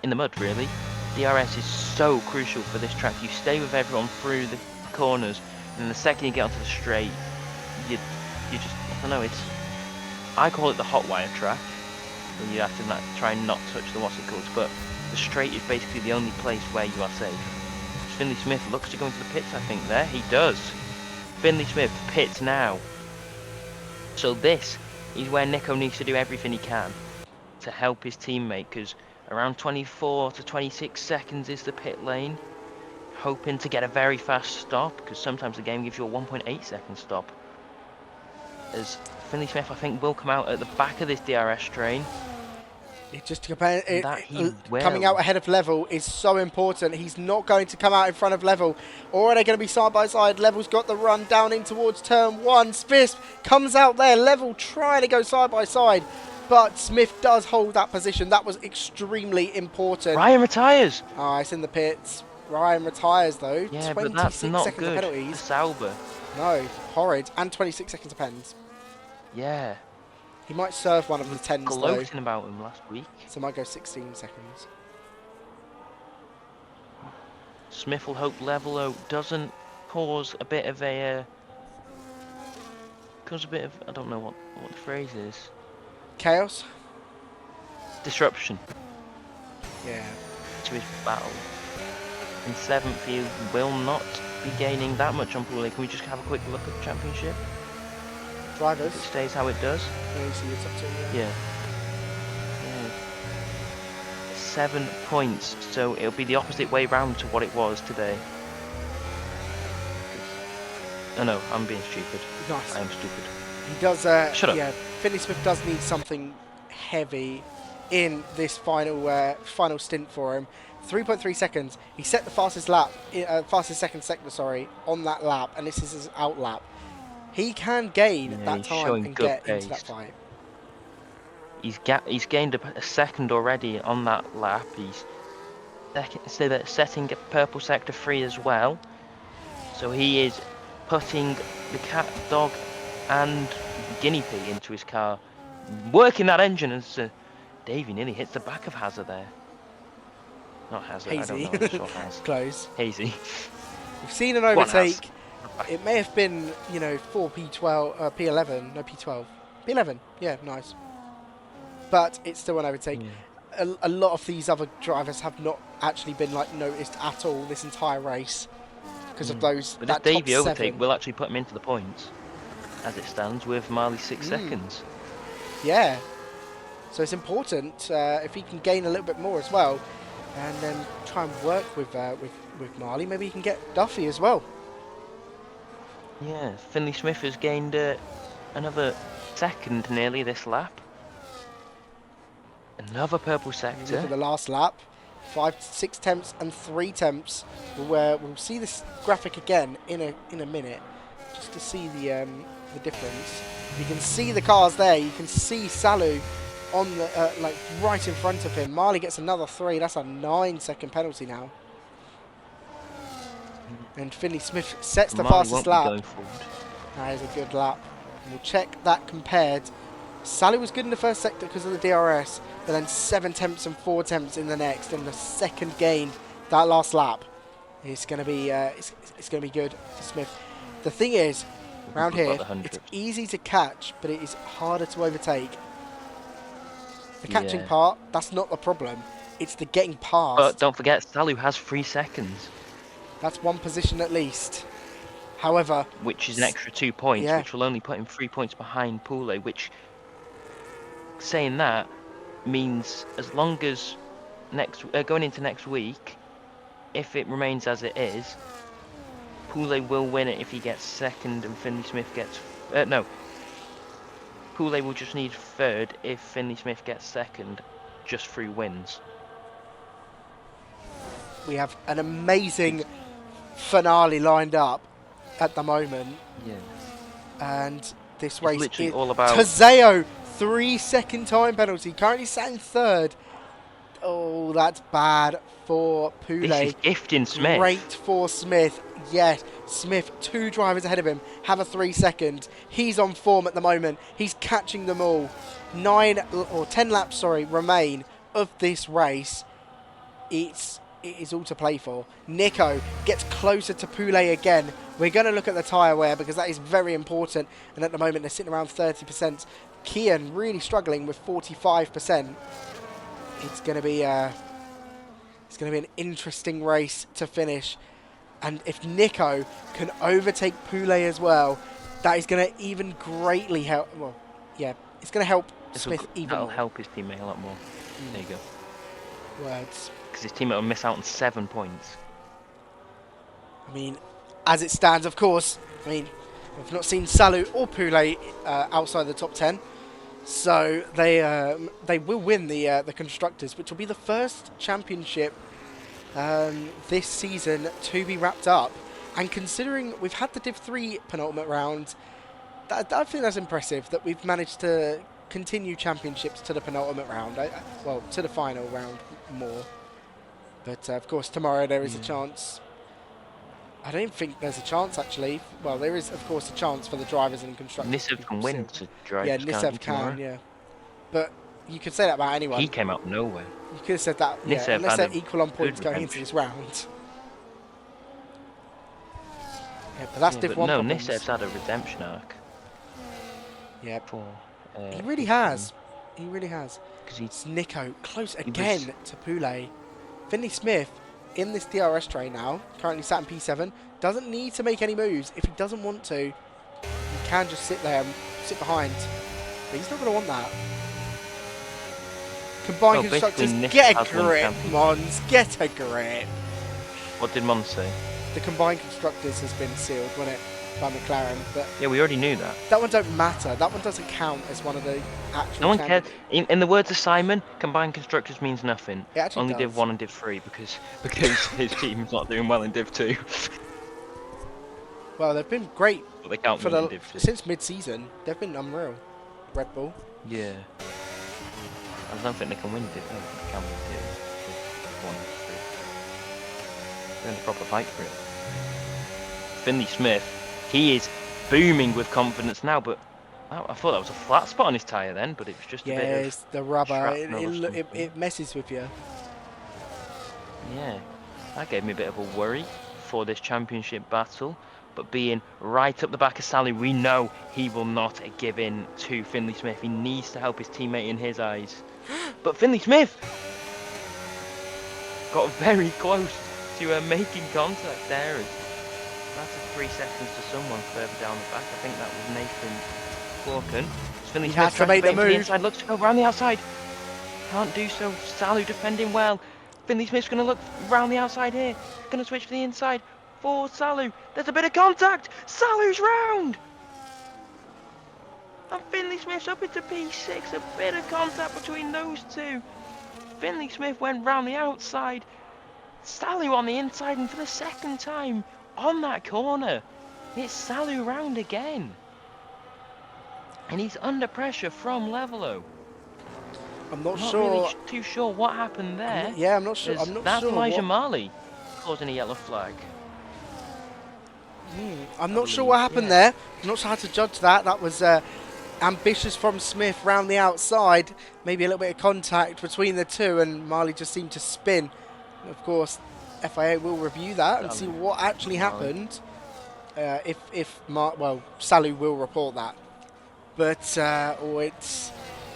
Speaker 3: in the mud, really. DRS is so crucial for this track. You stay with everyone through the corners, and the second you get onto the straight, you just, I don't know, I call it the hot wire track, when you have to try and not touch the what's it called, but the straight is basically the only place where you are safe. Finlay Smith looks to go into the pits, I think, there. He does. Finlay Smith pits now. So this is where Nico needs to do everything he can to help his teammate, because around 24 to 26 seconds is the pit lane. Hoping to get a very fast stop, because sometimes the game gives you a 1.8 second stop. As Finlay Smith, I think, will come out at the back of this DRS train.
Speaker 1: It just depends.
Speaker 3: Will.
Speaker 1: Coming out ahead of Level is so important. He's not going to come out in front of Level. Or are they going to be side by side? Level's got the run down in towards turn 1. Smith comes out there. Level trying to go side by side. But Smith does hold that position. That was extremely important.
Speaker 3: Ryan retires.
Speaker 1: Ah, it's in the pits. Ryan retires though.
Speaker 3: Yeah,
Speaker 1: 26
Speaker 3: but that's not
Speaker 1: seconds
Speaker 3: good.
Speaker 1: of penalties.
Speaker 3: Sauber.
Speaker 1: No, horrid. And 26 seconds of pens.
Speaker 3: Yeah.
Speaker 1: He might serve one of the 10s though.
Speaker 3: Gloating about him last week.
Speaker 1: So might go 16 seconds.
Speaker 3: Smith will hope Level doesn't cause a bit of a cause a bit of, I don't know what the phrase is.
Speaker 1: Chaos?
Speaker 3: Disruption
Speaker 1: Yeah.
Speaker 3: to his battle. In 7th, he will not be gaining that much on Poulet. Can we just have a quick look at the championship?
Speaker 1: Drivers?
Speaker 3: If it stays how it does.
Speaker 1: Yeah, you see it's up to,
Speaker 3: Yeah. 7 points, so it'll be the opposite way round to what it was today. Oh no, I'm being stupid.
Speaker 1: Nice.
Speaker 3: I am stupid.
Speaker 1: He does,
Speaker 3: Shut up.
Speaker 1: yeah, Finlay Smith does need something heavy in this final stint for him. 3.3 seconds. He set the fastest second sector, sorry, on that lap, and this is his out lap. He can gain that
Speaker 3: he's
Speaker 1: time
Speaker 3: showing
Speaker 1: and
Speaker 3: good
Speaker 1: get
Speaker 3: pace.
Speaker 1: into that fight.
Speaker 3: He's gained a second already on that lap. He's setting a purple sector 3 as well. So he is putting the cat, dog, and guinea pig into his car, working that engine as Davey nearly hits the back of Hazard there. Not Hazard,
Speaker 1: Hazy.
Speaker 3: I don't know. I'm sure Haz.
Speaker 1: Close.
Speaker 3: Hazy.
Speaker 1: We've seen an
Speaker 3: Go on,
Speaker 1: overtake.
Speaker 3: Haz.
Speaker 1: It may have been, you know, 4 P12, P11, no P12. P11, yeah, nice. But it's still an overtake.
Speaker 3: Yeah.
Speaker 1: A lot of these other drivers have not actually been like noticed at all this entire race because of those.
Speaker 3: But
Speaker 1: that
Speaker 3: this
Speaker 1: top
Speaker 3: Davey overtake
Speaker 1: 7.
Speaker 3: will actually put him into the points, as it stands, with Marley 6 seconds.
Speaker 1: Yeah. So it's important if he can gain a little bit more as well, and then try and work with Marley. Maybe he can get Duffy as well.
Speaker 3: Yeah, Finlay Smith has gained another second nearly this lap. Another purple
Speaker 1: Look
Speaker 3: sector.
Speaker 1: at the last lap. 6 tenths and 3 tenths. We'll see this graphic again in a minute, just to see the difference. You can see the cars there. You can see Salu on the like right in front of him. Marley gets another 3. That's a 9-second penalty now. And Finlay Smith sets the
Speaker 3: Marley
Speaker 1: fastest
Speaker 3: won't be
Speaker 1: lap.
Speaker 3: going forward.
Speaker 1: That is a good lap. And we'll check that compared. Sally was good in the first sector because of the DRS, but then 7 tenths and 4 tenths in the next, and the second gain that last lap is going to be it's going to be good for Smith. The thing is, around here, it's easy to catch, but it is harder to overtake. The catching part, that's not the problem. It's the getting past.
Speaker 3: But don't forget, Salu has 3 seconds.
Speaker 1: That's 1 position at least. However,
Speaker 3: which is an extra 2 points,
Speaker 1: yeah,
Speaker 3: which will only put him 3 points behind Poulet, which, saying that, means as long as going into next week, if it remains as it is, Poulet will win it if he gets second and Finlay Smith gets... no. Poulet will just need third if Finlay Smith gets second, just 3 wins.
Speaker 1: We have an amazing finale lined up at the moment.
Speaker 3: Yeah.
Speaker 1: And this
Speaker 3: It's
Speaker 1: race
Speaker 3: literally
Speaker 1: is
Speaker 3: all about...
Speaker 1: Tazeo, 3-second time penalty. Currently sat in 3rd. Oh, that's bad for Poulet.
Speaker 3: This is gifting Smith.
Speaker 1: Great for Smith. Yes, Smith, 2 drivers ahead of him, have a 3 second. He's on form at the moment. He's catching them all. 10 laps, sorry, remain of this race. It is all to play for. Nico gets closer to Poulet again. We're going to look at the tyre wear because that is very important. And at the moment, they're sitting around 30%. Kian really struggling with 45%. It's going to be an interesting race to finish. And if Nico can overtake Poulet as well, that is going to even greatly help. Well, yeah, it's going to help Smith even
Speaker 3: That'll
Speaker 1: more.
Speaker 3: help his teammate a lot more. There you go.
Speaker 1: Words.
Speaker 3: Because his teammate will miss out on 7 points.
Speaker 1: I mean, as it stands, of course, I mean, we've not seen Salu or Poulet outside the top 10. So they will win the Constructors, which will be the first championship this season to be wrapped up. And considering we've had the Div 3 penultimate round, I think that's impressive that we've managed to continue championships to the penultimate round. Well, to the final round more. But of course, tomorrow there is a chance. I don't think there's a chance actually. Well, there is of course a chance for the drivers and constructors.
Speaker 3: Nisev can win to drive.
Speaker 1: Yeah, Nisev can. Yeah, but you could say that about anyone.
Speaker 3: He came out of nowhere.
Speaker 1: You could have said that. Yeah,
Speaker 3: Nisev
Speaker 1: unless
Speaker 3: had
Speaker 1: they're equal on points going into this round. Yeah, but that's Div 1
Speaker 3: no,
Speaker 1: problems.
Speaker 3: Nisev's had a redemption arc.
Speaker 1: Yeah,
Speaker 3: for.
Speaker 1: he really has. He really has.
Speaker 3: Because
Speaker 1: It's Nico close
Speaker 3: he
Speaker 1: again
Speaker 3: was-
Speaker 1: to Poulet. Finlay Smith in this DRS train now, currently sat in P7, doesn't need to make any moves. If he doesn't want to, he can just sit there and sit behind. But he's not going to want that. Combined
Speaker 3: Well, basically
Speaker 1: Constructors,
Speaker 3: Nick
Speaker 1: get a
Speaker 3: has won
Speaker 1: grip,
Speaker 3: championship.
Speaker 1: Mons, get a grip.
Speaker 3: What did Mon say?
Speaker 1: The Combined Constructors has been sealed, wasn't it, by McLaren? But
Speaker 3: Yeah, we already knew that.
Speaker 1: that one don't matter. That one doesn't count as one of the actual
Speaker 3: No one
Speaker 1: champions.
Speaker 3: cares. In the words of Simon, combined constructors means nothing.
Speaker 1: It actually
Speaker 3: Only
Speaker 1: does.
Speaker 3: Div 1 and Div 3 because his team's not doing well in Div 2.
Speaker 1: Well, they've been great
Speaker 3: But they can't
Speaker 1: for
Speaker 3: win in
Speaker 1: the
Speaker 3: Div 2.
Speaker 1: since mid-season. They've been unreal. Red Bull.
Speaker 3: Yeah. I don't think they can win Div 2. They can win Div 1 and 3. They're in the proper fight for it. Finlay Smith, he is booming with confidence now, but I thought that was a flat spot on his tyre then, but it was just a
Speaker 1: Yeah,
Speaker 3: bit of...
Speaker 1: it's the rubber.
Speaker 3: shrapnel or something.
Speaker 1: It messes with you.
Speaker 3: Yeah, that gave me a bit of a worry for this championship battle. But being right up the back of Sally, we know he will not give in to Finlay Smith. He needs to help his teammate in his eyes. But Finlay Smith got very close to making contact there. That's 3 seconds to someone further down the back. I think that was Nathan Corkin. Finlay
Speaker 1: He
Speaker 3: Smith
Speaker 1: has to
Speaker 3: tries
Speaker 1: make the
Speaker 3: bait into
Speaker 1: move.
Speaker 3: inside, looks to go around the outside. Can't do so. Salu defending well. Finlay Smith's going to look round the outside here. Going to switch to the inside for Salu. There's a bit of contact. Salu's round. And Finlay Smith's up into P6. A bit of contact between those two. Finlay Smith went round the outside. Salu on the inside, and for the second time on that corner, it's Salu round again. And he's under pressure from Levelo.
Speaker 1: I'm not
Speaker 3: Not
Speaker 1: sure.
Speaker 3: really too sure what happened there.
Speaker 1: Yeah, I'm not sure.
Speaker 3: as
Speaker 1: I'm not
Speaker 3: that's
Speaker 1: sure.
Speaker 3: Elijah
Speaker 1: What,
Speaker 3: Marley causing a yellow flag.
Speaker 1: I'm
Speaker 3: I
Speaker 1: not sure
Speaker 3: believe,
Speaker 1: what happened
Speaker 3: yeah.
Speaker 1: there. I'm not sure how to judge that. That was ambitious from Smith round the outside. Maybe a little bit of contact between the two, and Marley just seemed to spin. And of course, FIA will review that and see what actually happened. Salu will report that. But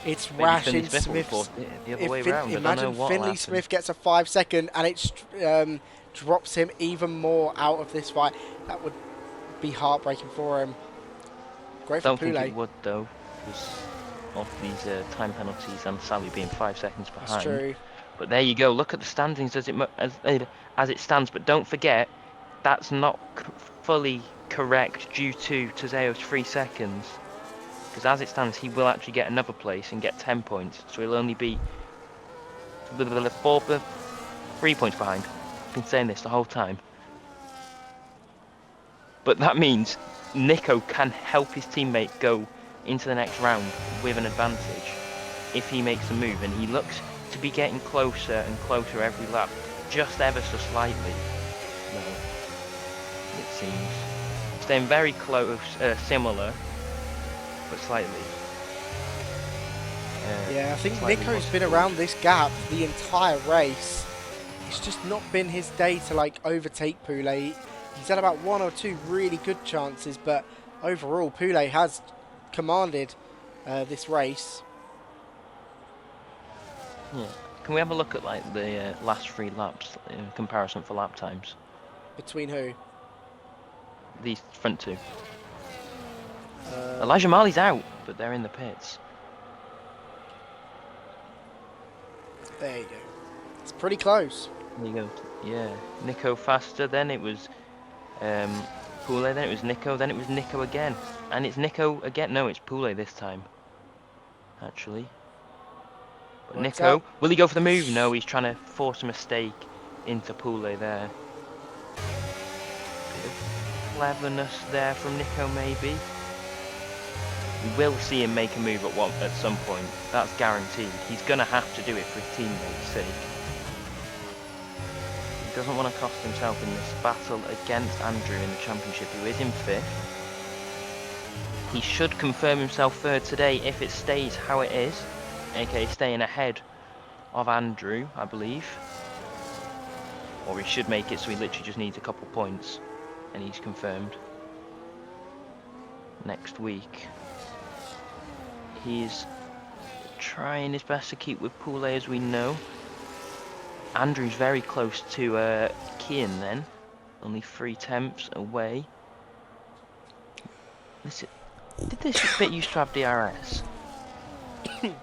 Speaker 1: it's
Speaker 3: Maybe
Speaker 1: rash
Speaker 3: Finlay
Speaker 1: in
Speaker 3: Smith will
Speaker 1: Smith's.
Speaker 3: report it the other way round. I don't
Speaker 1: Imagine
Speaker 3: know what will
Speaker 1: Finlay
Speaker 3: happen.
Speaker 1: Smith gets a 5-second and it drops him even more out of this fight. That would be heartbreaking for him. Great for
Speaker 3: Don't think
Speaker 1: Poulet.
Speaker 3: it would though, because of these time penalties and Sally being 5 seconds behind.
Speaker 1: That's true.
Speaker 3: But there you go. Look at the standings as it stands. But don't forget, that's not fully correct due to Tezeo's 3 seconds. Because as it stands, he will actually get another place and get 10 points. So he'll only be 3 points behind. I've been saying this the whole time. But that means Nico can help his teammate go into the next round with an advantage if he makes a move, and he looks to be getting closer and closer every lap, just ever so slightly. No, it seems staying very close, similar, but slightly.
Speaker 1: Yeah, I think
Speaker 3: slightly
Speaker 1: Nico's
Speaker 3: more
Speaker 1: been
Speaker 3: skilled.
Speaker 1: around this gap the entire race. It's just not been his day to like overtake Poulet. He's had about 1 or 2 really good chances, but overall Poulet has commanded this race.
Speaker 3: Yeah. Can we have a look at like the last 3 laps in comparison for lap times?
Speaker 1: Between who?
Speaker 3: These front 2. Elijah Marley's out, but they're in the pits.
Speaker 1: There you go. It's pretty close.
Speaker 3: There you go. Yeah, Nico faster. Then it was Poulet. Then it was Nico. Then it was Nico again. And it's Nico again. No, it's Poulet this time. Actually. But
Speaker 1: Works
Speaker 3: Nico,
Speaker 1: out.
Speaker 3: will he go for the move? No, he's trying to force a mistake into Poulet there. Bit of cleverness there from Nico, maybe. We will see him make a move at some point. That's guaranteed. He's gonna have to do it for his teammates' sake. He doesn't want to cost himself in this battle against Andrew in the championship, who is in 5th. He should confirm himself 3rd today if it stays how it is, aka staying ahead of Andrew, I believe. Or he should make it, so he literally just needs a couple points, and he's confirmed next week. He's trying his best to keep with Poulet, as we know. Andrew's very close to Kian then. Only 3/10 away. Listen, did this bit used to have DRS?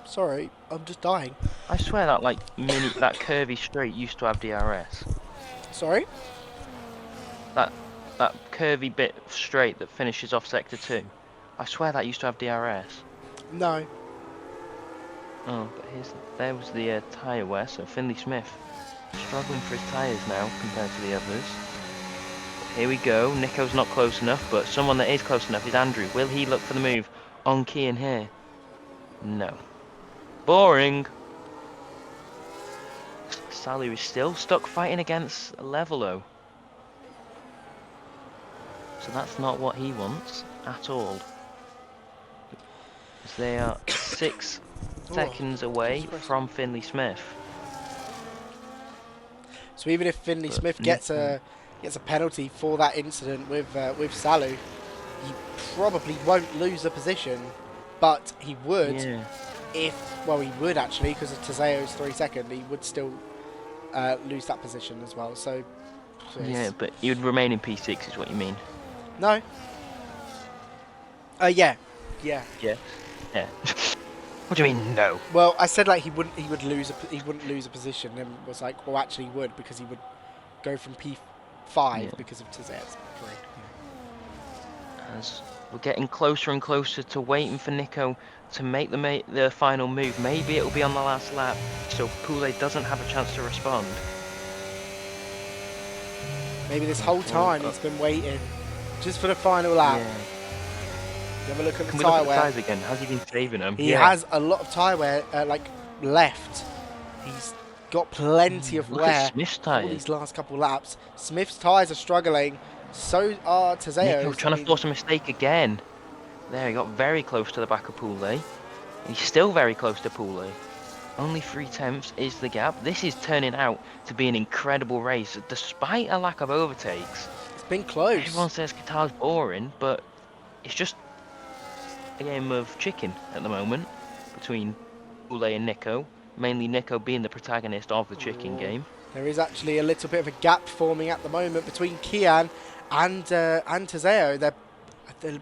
Speaker 1: Sorry, I'm just dying.
Speaker 3: I swear that that curvy straight used to have DRS.
Speaker 1: Sorry?
Speaker 3: That curvy bit straight that finishes off sector 2. I swear that used to have DRS.
Speaker 1: No.
Speaker 3: Oh, but there was the tyre wear, so Finlay Smith struggling for his tyres now compared to the others. Here we go, Nico's not close enough, but someone that is close enough is Andrew. Will he look for the move on Kian here? No. Boring. Salu is still stuck fighting against Levelo. So that's not what he wants at all. As they are 6 seconds away from Finlay Smith.
Speaker 1: So even if Finlay Smith gets a penalty for that incident with Salu, he probably won't lose the position, but he would he would actually, because of Tezeo's 3 second, he would still lose that position as well. So
Speaker 3: yeah, but he would remain in P6 is what you mean?
Speaker 1: No. Yeah.
Speaker 3: What do you mean no?
Speaker 1: Well, I said like he wouldn't lose a position, and was like, well, actually he would, because he would go from P5 because of Tezeo's 3.
Speaker 3: As we're getting closer and closer to waiting for Nico to make the final move. Maybe it will be on the last lap, so Poulet doesn't have a chance to respond.
Speaker 1: Maybe this whole time he's been waiting just for the final lap.
Speaker 3: Yeah.
Speaker 1: Have a look at
Speaker 3: Can
Speaker 1: the
Speaker 3: we look
Speaker 1: tyre
Speaker 3: at the
Speaker 1: wear.
Speaker 3: tyres again? Has he been saving them?
Speaker 1: He has a lot of tyre wear left. He's got plenty of
Speaker 3: Look
Speaker 1: wear
Speaker 3: at Smith's
Speaker 1: for
Speaker 3: tyres.
Speaker 1: these last couple laps. Smith's tyres are struggling. So are Tezeo's.
Speaker 3: Nico trying to force a mistake again. There, he got very close to the back of Poulet. He's still very close to Poulet. Only 3/10 is the gap. This is turning out to be an incredible race, despite a lack of overtakes.
Speaker 1: It's been close.
Speaker 3: Everyone says Qatar's boring, but it's just a game of chicken at the moment between Poulet and Nico. Mainly Nico being the protagonist of the chicken game.
Speaker 1: There is actually a little bit of a gap forming at the moment between Kian and Tezeo. They're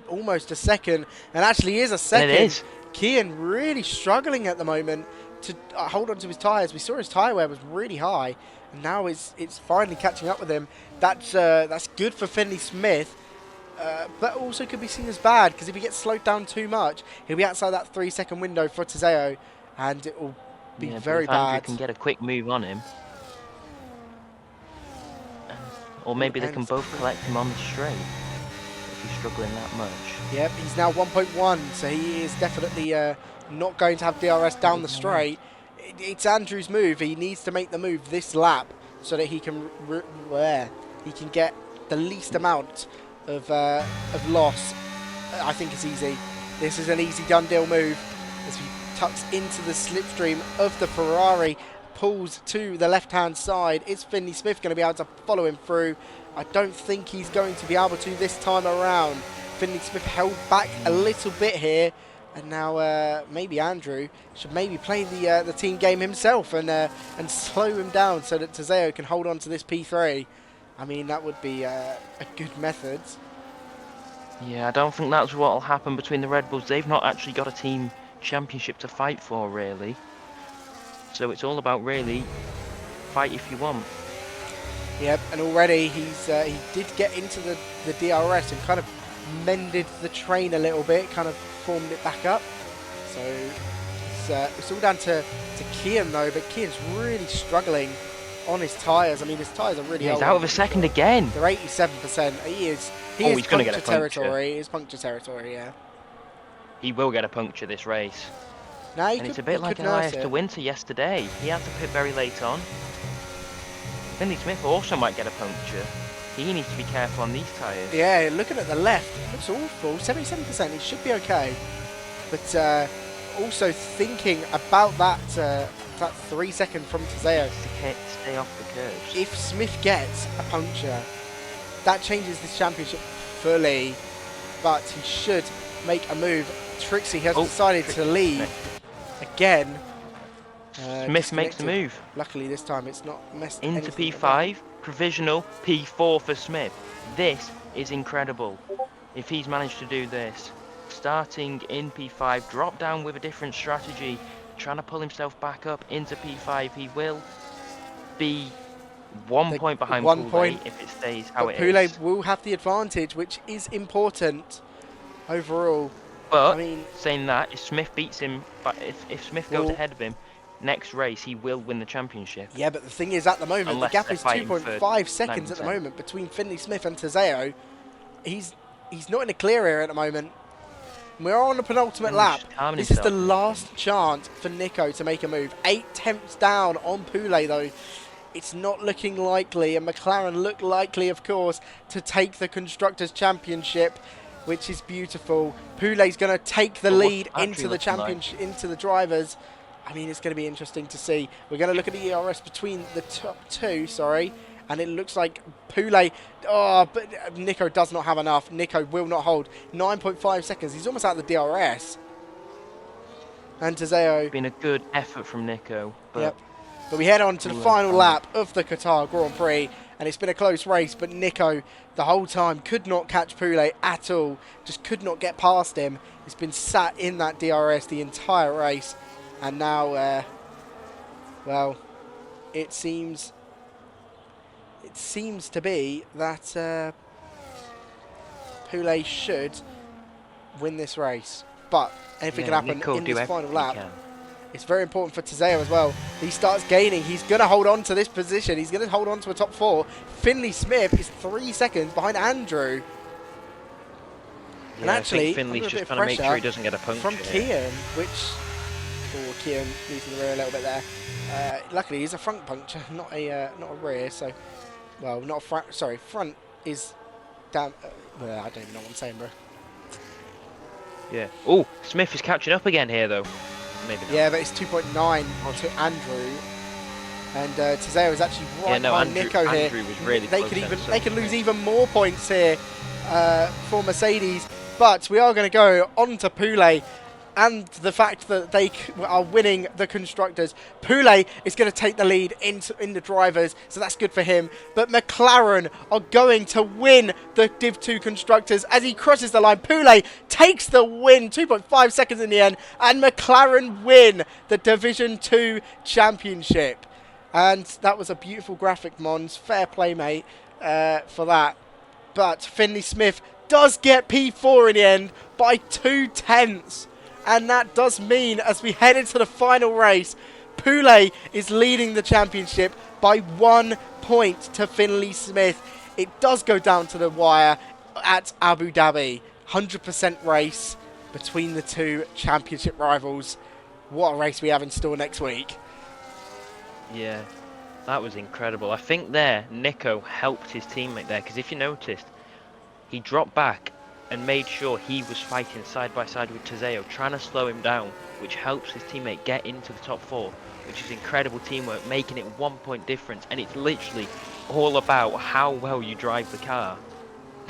Speaker 1: almost a second, and actually is a second.
Speaker 3: And it is.
Speaker 1: Kian really struggling at the moment to hold on to his tyres. We saw his tyre wear was really high, and now it's finally catching up with him. That's good for Finlay Smith, but also could be seen as bad, because if he gets slowed down too much, he'll be outside that 3 second window for Tezeo, and it will be very
Speaker 3: but if Andrew
Speaker 1: bad.
Speaker 3: can get a quick move on him. Or maybe they can both collect him on the straight if he's struggling that much.
Speaker 1: Yep, he's now 1.1, so he is definitely not going to have DRS down the straight. It's Andrew's move. He needs to make the move this lap so that he can get the least amount of loss. I think it's easy. This is an easy done deal move as he tucks into the slipstream of the Ferrari. Pulls to the left-hand side. Is Finlay Smith going to be able to follow him through? I don't think he's going to be able to this time around. Finlay Smith held back a little bit here, and now maybe Andrew should maybe play the team game himself and slow him down so that Tezeo can hold on to this P3. I mean, that would be a good method.
Speaker 3: Yeah, I don't think that's what will happen between the Red Bulls. They've not actually got a team championship to fight for, really. So it's all about really fight if you want.
Speaker 1: Yep, and already he did get into the DRS and kind of mended the train a little bit, kind of formed it back up. So it's all down to Kian though, but Kian's really struggling on his tyres. I mean, his tyres are really old.
Speaker 3: He's out of a second again.
Speaker 1: They're 87%. He's going to get a territory. He's puncture territory, yeah.
Speaker 3: He will get a puncture this race.
Speaker 1: Now
Speaker 3: And it's a bit like Elias de Winter yesterday. He had to pit very late on. Finlay Smith also might get a puncture. He needs to be careful on these tyres.
Speaker 1: Yeah, looking at the left, it looks awful. 77%, he should be okay. But also thinking about that 3 second from Tezeo.
Speaker 3: To stay off the curves.
Speaker 1: If Smith gets a puncture, that changes this championship fully. But he should make a move Trixie has
Speaker 3: Oh,
Speaker 1: decided
Speaker 3: Trixie
Speaker 1: to leave
Speaker 3: Smith.
Speaker 1: again.
Speaker 3: Smith makes the
Speaker 1: Disconnected.
Speaker 3: move.
Speaker 1: Luckily this time it's not messed
Speaker 3: Into
Speaker 1: anything about.
Speaker 3: P5, provisional P4 for Smith. This is incredible. If he's managed to do this, starting in P5, drop down with a different strategy, trying to pull himself back up into P5, he will be 1 point behind
Speaker 1: 1
Speaker 3: Poole
Speaker 1: point,
Speaker 3: if it stays how
Speaker 1: but
Speaker 3: it
Speaker 1: Poole
Speaker 3: is.
Speaker 1: will have the advantage, which is important overall.
Speaker 3: But
Speaker 1: I mean,
Speaker 3: saying that, if Smith beats him, but if Smith goes
Speaker 1: well,
Speaker 3: ahead of him, next race he will win the championship.
Speaker 1: yeah, but the thing is, at the moment,
Speaker 3: Unless
Speaker 1: the gap
Speaker 3: they're
Speaker 1: is
Speaker 3: fighting for
Speaker 1: 2.5 seconds
Speaker 3: 9
Speaker 1: at the
Speaker 3: and 10.
Speaker 1: moment between Finlay Smith and Tezeo. He's not in a clear area at the moment. We're on the penultimate
Speaker 3: Finlay's
Speaker 1: lap.
Speaker 3: just calming
Speaker 1: This is the
Speaker 3: himself.
Speaker 1: last chance for Nico to make a move. 8 tenths down on Poole, though. It's not looking likely, and McLaren look likely, of course, to take the Constructors' Championship, which is beautiful. Poule's going to take the
Speaker 3: But what's
Speaker 1: lead
Speaker 3: the battery
Speaker 1: into the
Speaker 3: looking like?
Speaker 1: championship, into the drivers. I mean, it's going to be interesting to see. We're going to look at the ERS between the top two, and it looks like Poole, but Nico does not have enough. Nico will not hold. 9.5 seconds. He's almost out of the DRS. And Tezeo.
Speaker 3: Been a good effort from Nico, but
Speaker 1: Yep. But we head on to the
Speaker 3: Poole
Speaker 1: final
Speaker 3: and
Speaker 1: lap of the Qatar Grand Prix, and it's been a close race, but Nico, the whole time, could not catch Poole at all. Just could not get past him. He's been sat in that DRS the entire race, and now, well, it seems to be that Poole should win this race. But anything can happen
Speaker 3: Nico
Speaker 1: in
Speaker 3: do
Speaker 1: this final
Speaker 3: everything
Speaker 1: lap.
Speaker 3: he can.
Speaker 1: It's very important for Tezeo as well. He starts gaining. He's going to hold on to this position. He's going to hold on to a top 4. Finlay Smith is 3 seconds behind Andrew. And
Speaker 3: Yeah,
Speaker 1: actually,
Speaker 3: I think Finley's
Speaker 1: under a
Speaker 3: just
Speaker 1: bit of
Speaker 3: trying to make sure he
Speaker 1: pressure
Speaker 3: doesn't get a puncture
Speaker 1: from
Speaker 3: here.
Speaker 1: Kian, which... Oh, Kian losing the rear a little bit there. Luckily, he's a front puncture, not a rear. So, well, not a front. Sorry, front is down. Well, I don't even know what I'm saying, bro.
Speaker 3: Yeah. Oh, Smith is catching up again here, though. Maybe not.
Speaker 1: Yeah, but it's 2.9 to Andrew. And Tezeo is actually right behind Nico here.
Speaker 3: Andrew was really
Speaker 1: They
Speaker 3: close
Speaker 1: could
Speaker 3: then,
Speaker 1: even
Speaker 3: so-
Speaker 1: they could lose even more points here for Mercedes. But we are going to go on to Poole and the fact that they are winning the Constructors. Poole is going to take the lead in the drivers, so that's good for him. But McLaren are going to win the Div 2 Constructors as he crosses the line. Poole takes the win, 2.5 seconds in the end, and McLaren win the Division 2 Championship. And that was a beautiful graphic, Mons. Fair play, mate, for that. But Finlay Smith does get P4 in the end by 2 tenths. And that does mean, as we head into the final race, Poole is leading the championship by 1 point to Finlay Smith. It does go down to the wire at Abu Dhabi. 100% race between the two championship rivals. What a race we have in store next week.
Speaker 3: Yeah, that was incredible. I think there, Nico helped his teammate there, because if you noticed, he dropped back and made sure he was fighting side by side with Tezeo, trying to slow him down, which helps his teammate get into the top 4, which is incredible teamwork, making it 1 point difference. And it's literally all about how well you drive the car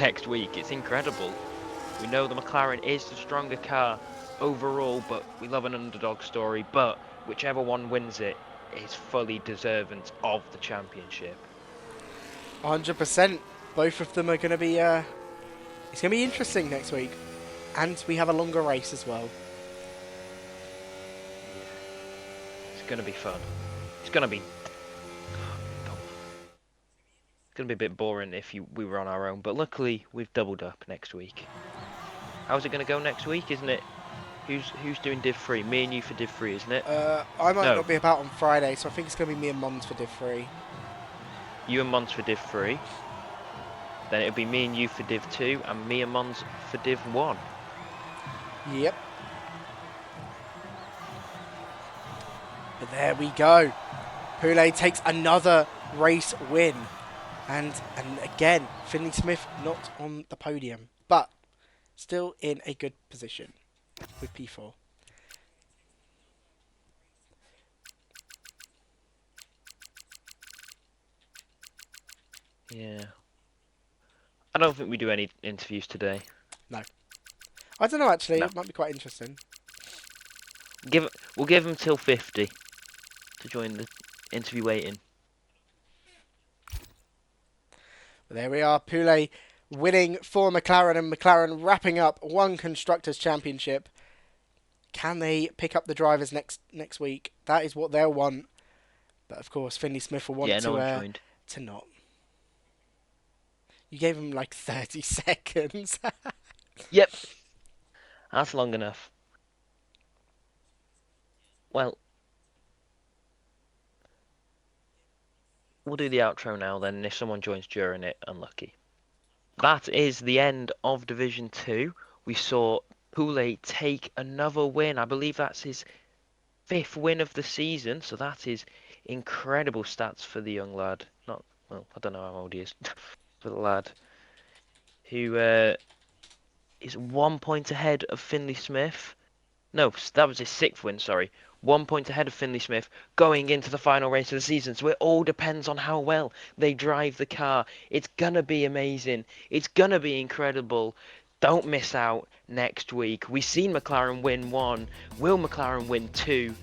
Speaker 3: next week. It's incredible. We know the McLaren is the stronger car overall, but we love an underdog story. But whichever one wins it is fully deserving of the championship.
Speaker 1: 100%. Both of them are going to be... it's going to be interesting next week. And we have a longer race as well.
Speaker 3: It's going to be fun. It's going to be... It's going to be a bit boring if we were on our own, but luckily we've doubled up next week. How's it going to go next week, isn't it? Who's doing Div 3? Me and you for Div 3, isn't it?
Speaker 1: I might
Speaker 3: No.
Speaker 1: not be about on Friday, so I think it's going to be me and Mons for Div 3.
Speaker 3: You and Mons for Div 3. Then it'll be me and you for Div 2, and me and Mons for Div 1.
Speaker 1: Yep. But there we go. Poole takes another race win. And again, Finlay Smith not on the podium, but still in a good position with P4.
Speaker 3: Yeah. I don't think we do any interviews today.
Speaker 1: No. I don't know, actually.
Speaker 3: No.
Speaker 1: It might be quite interesting.
Speaker 3: We'll give him till 50 to join the interview waiting.
Speaker 1: There we are. Poulet winning for McLaren, and McLaren wrapping up one Constructors' Championship. Can they pick up the drivers next week? That is what they'll want. But of course, Finlay Smith will want
Speaker 3: No one joined.
Speaker 1: to not. You gave him like 30 seconds.
Speaker 3: Yep. That's long enough. Well, we'll do the outro now then, and if someone joins during it, unlucky. That is the end of Division 2. We saw Poulet take another win. I believe that's his 5th win of the season, so that is incredible stats for the young lad. I don't know how old he is. For the lad who is 1 point ahead of Finlay Smith. No, that was his 6th win, sorry. 1 point ahead of Finlay Smith going into the final race of the season. So it all depends on how well they drive the car. It's going to be amazing. It's going to be incredible. Don't miss out next week. We've seen McLaren win 1. Will McLaren win 2?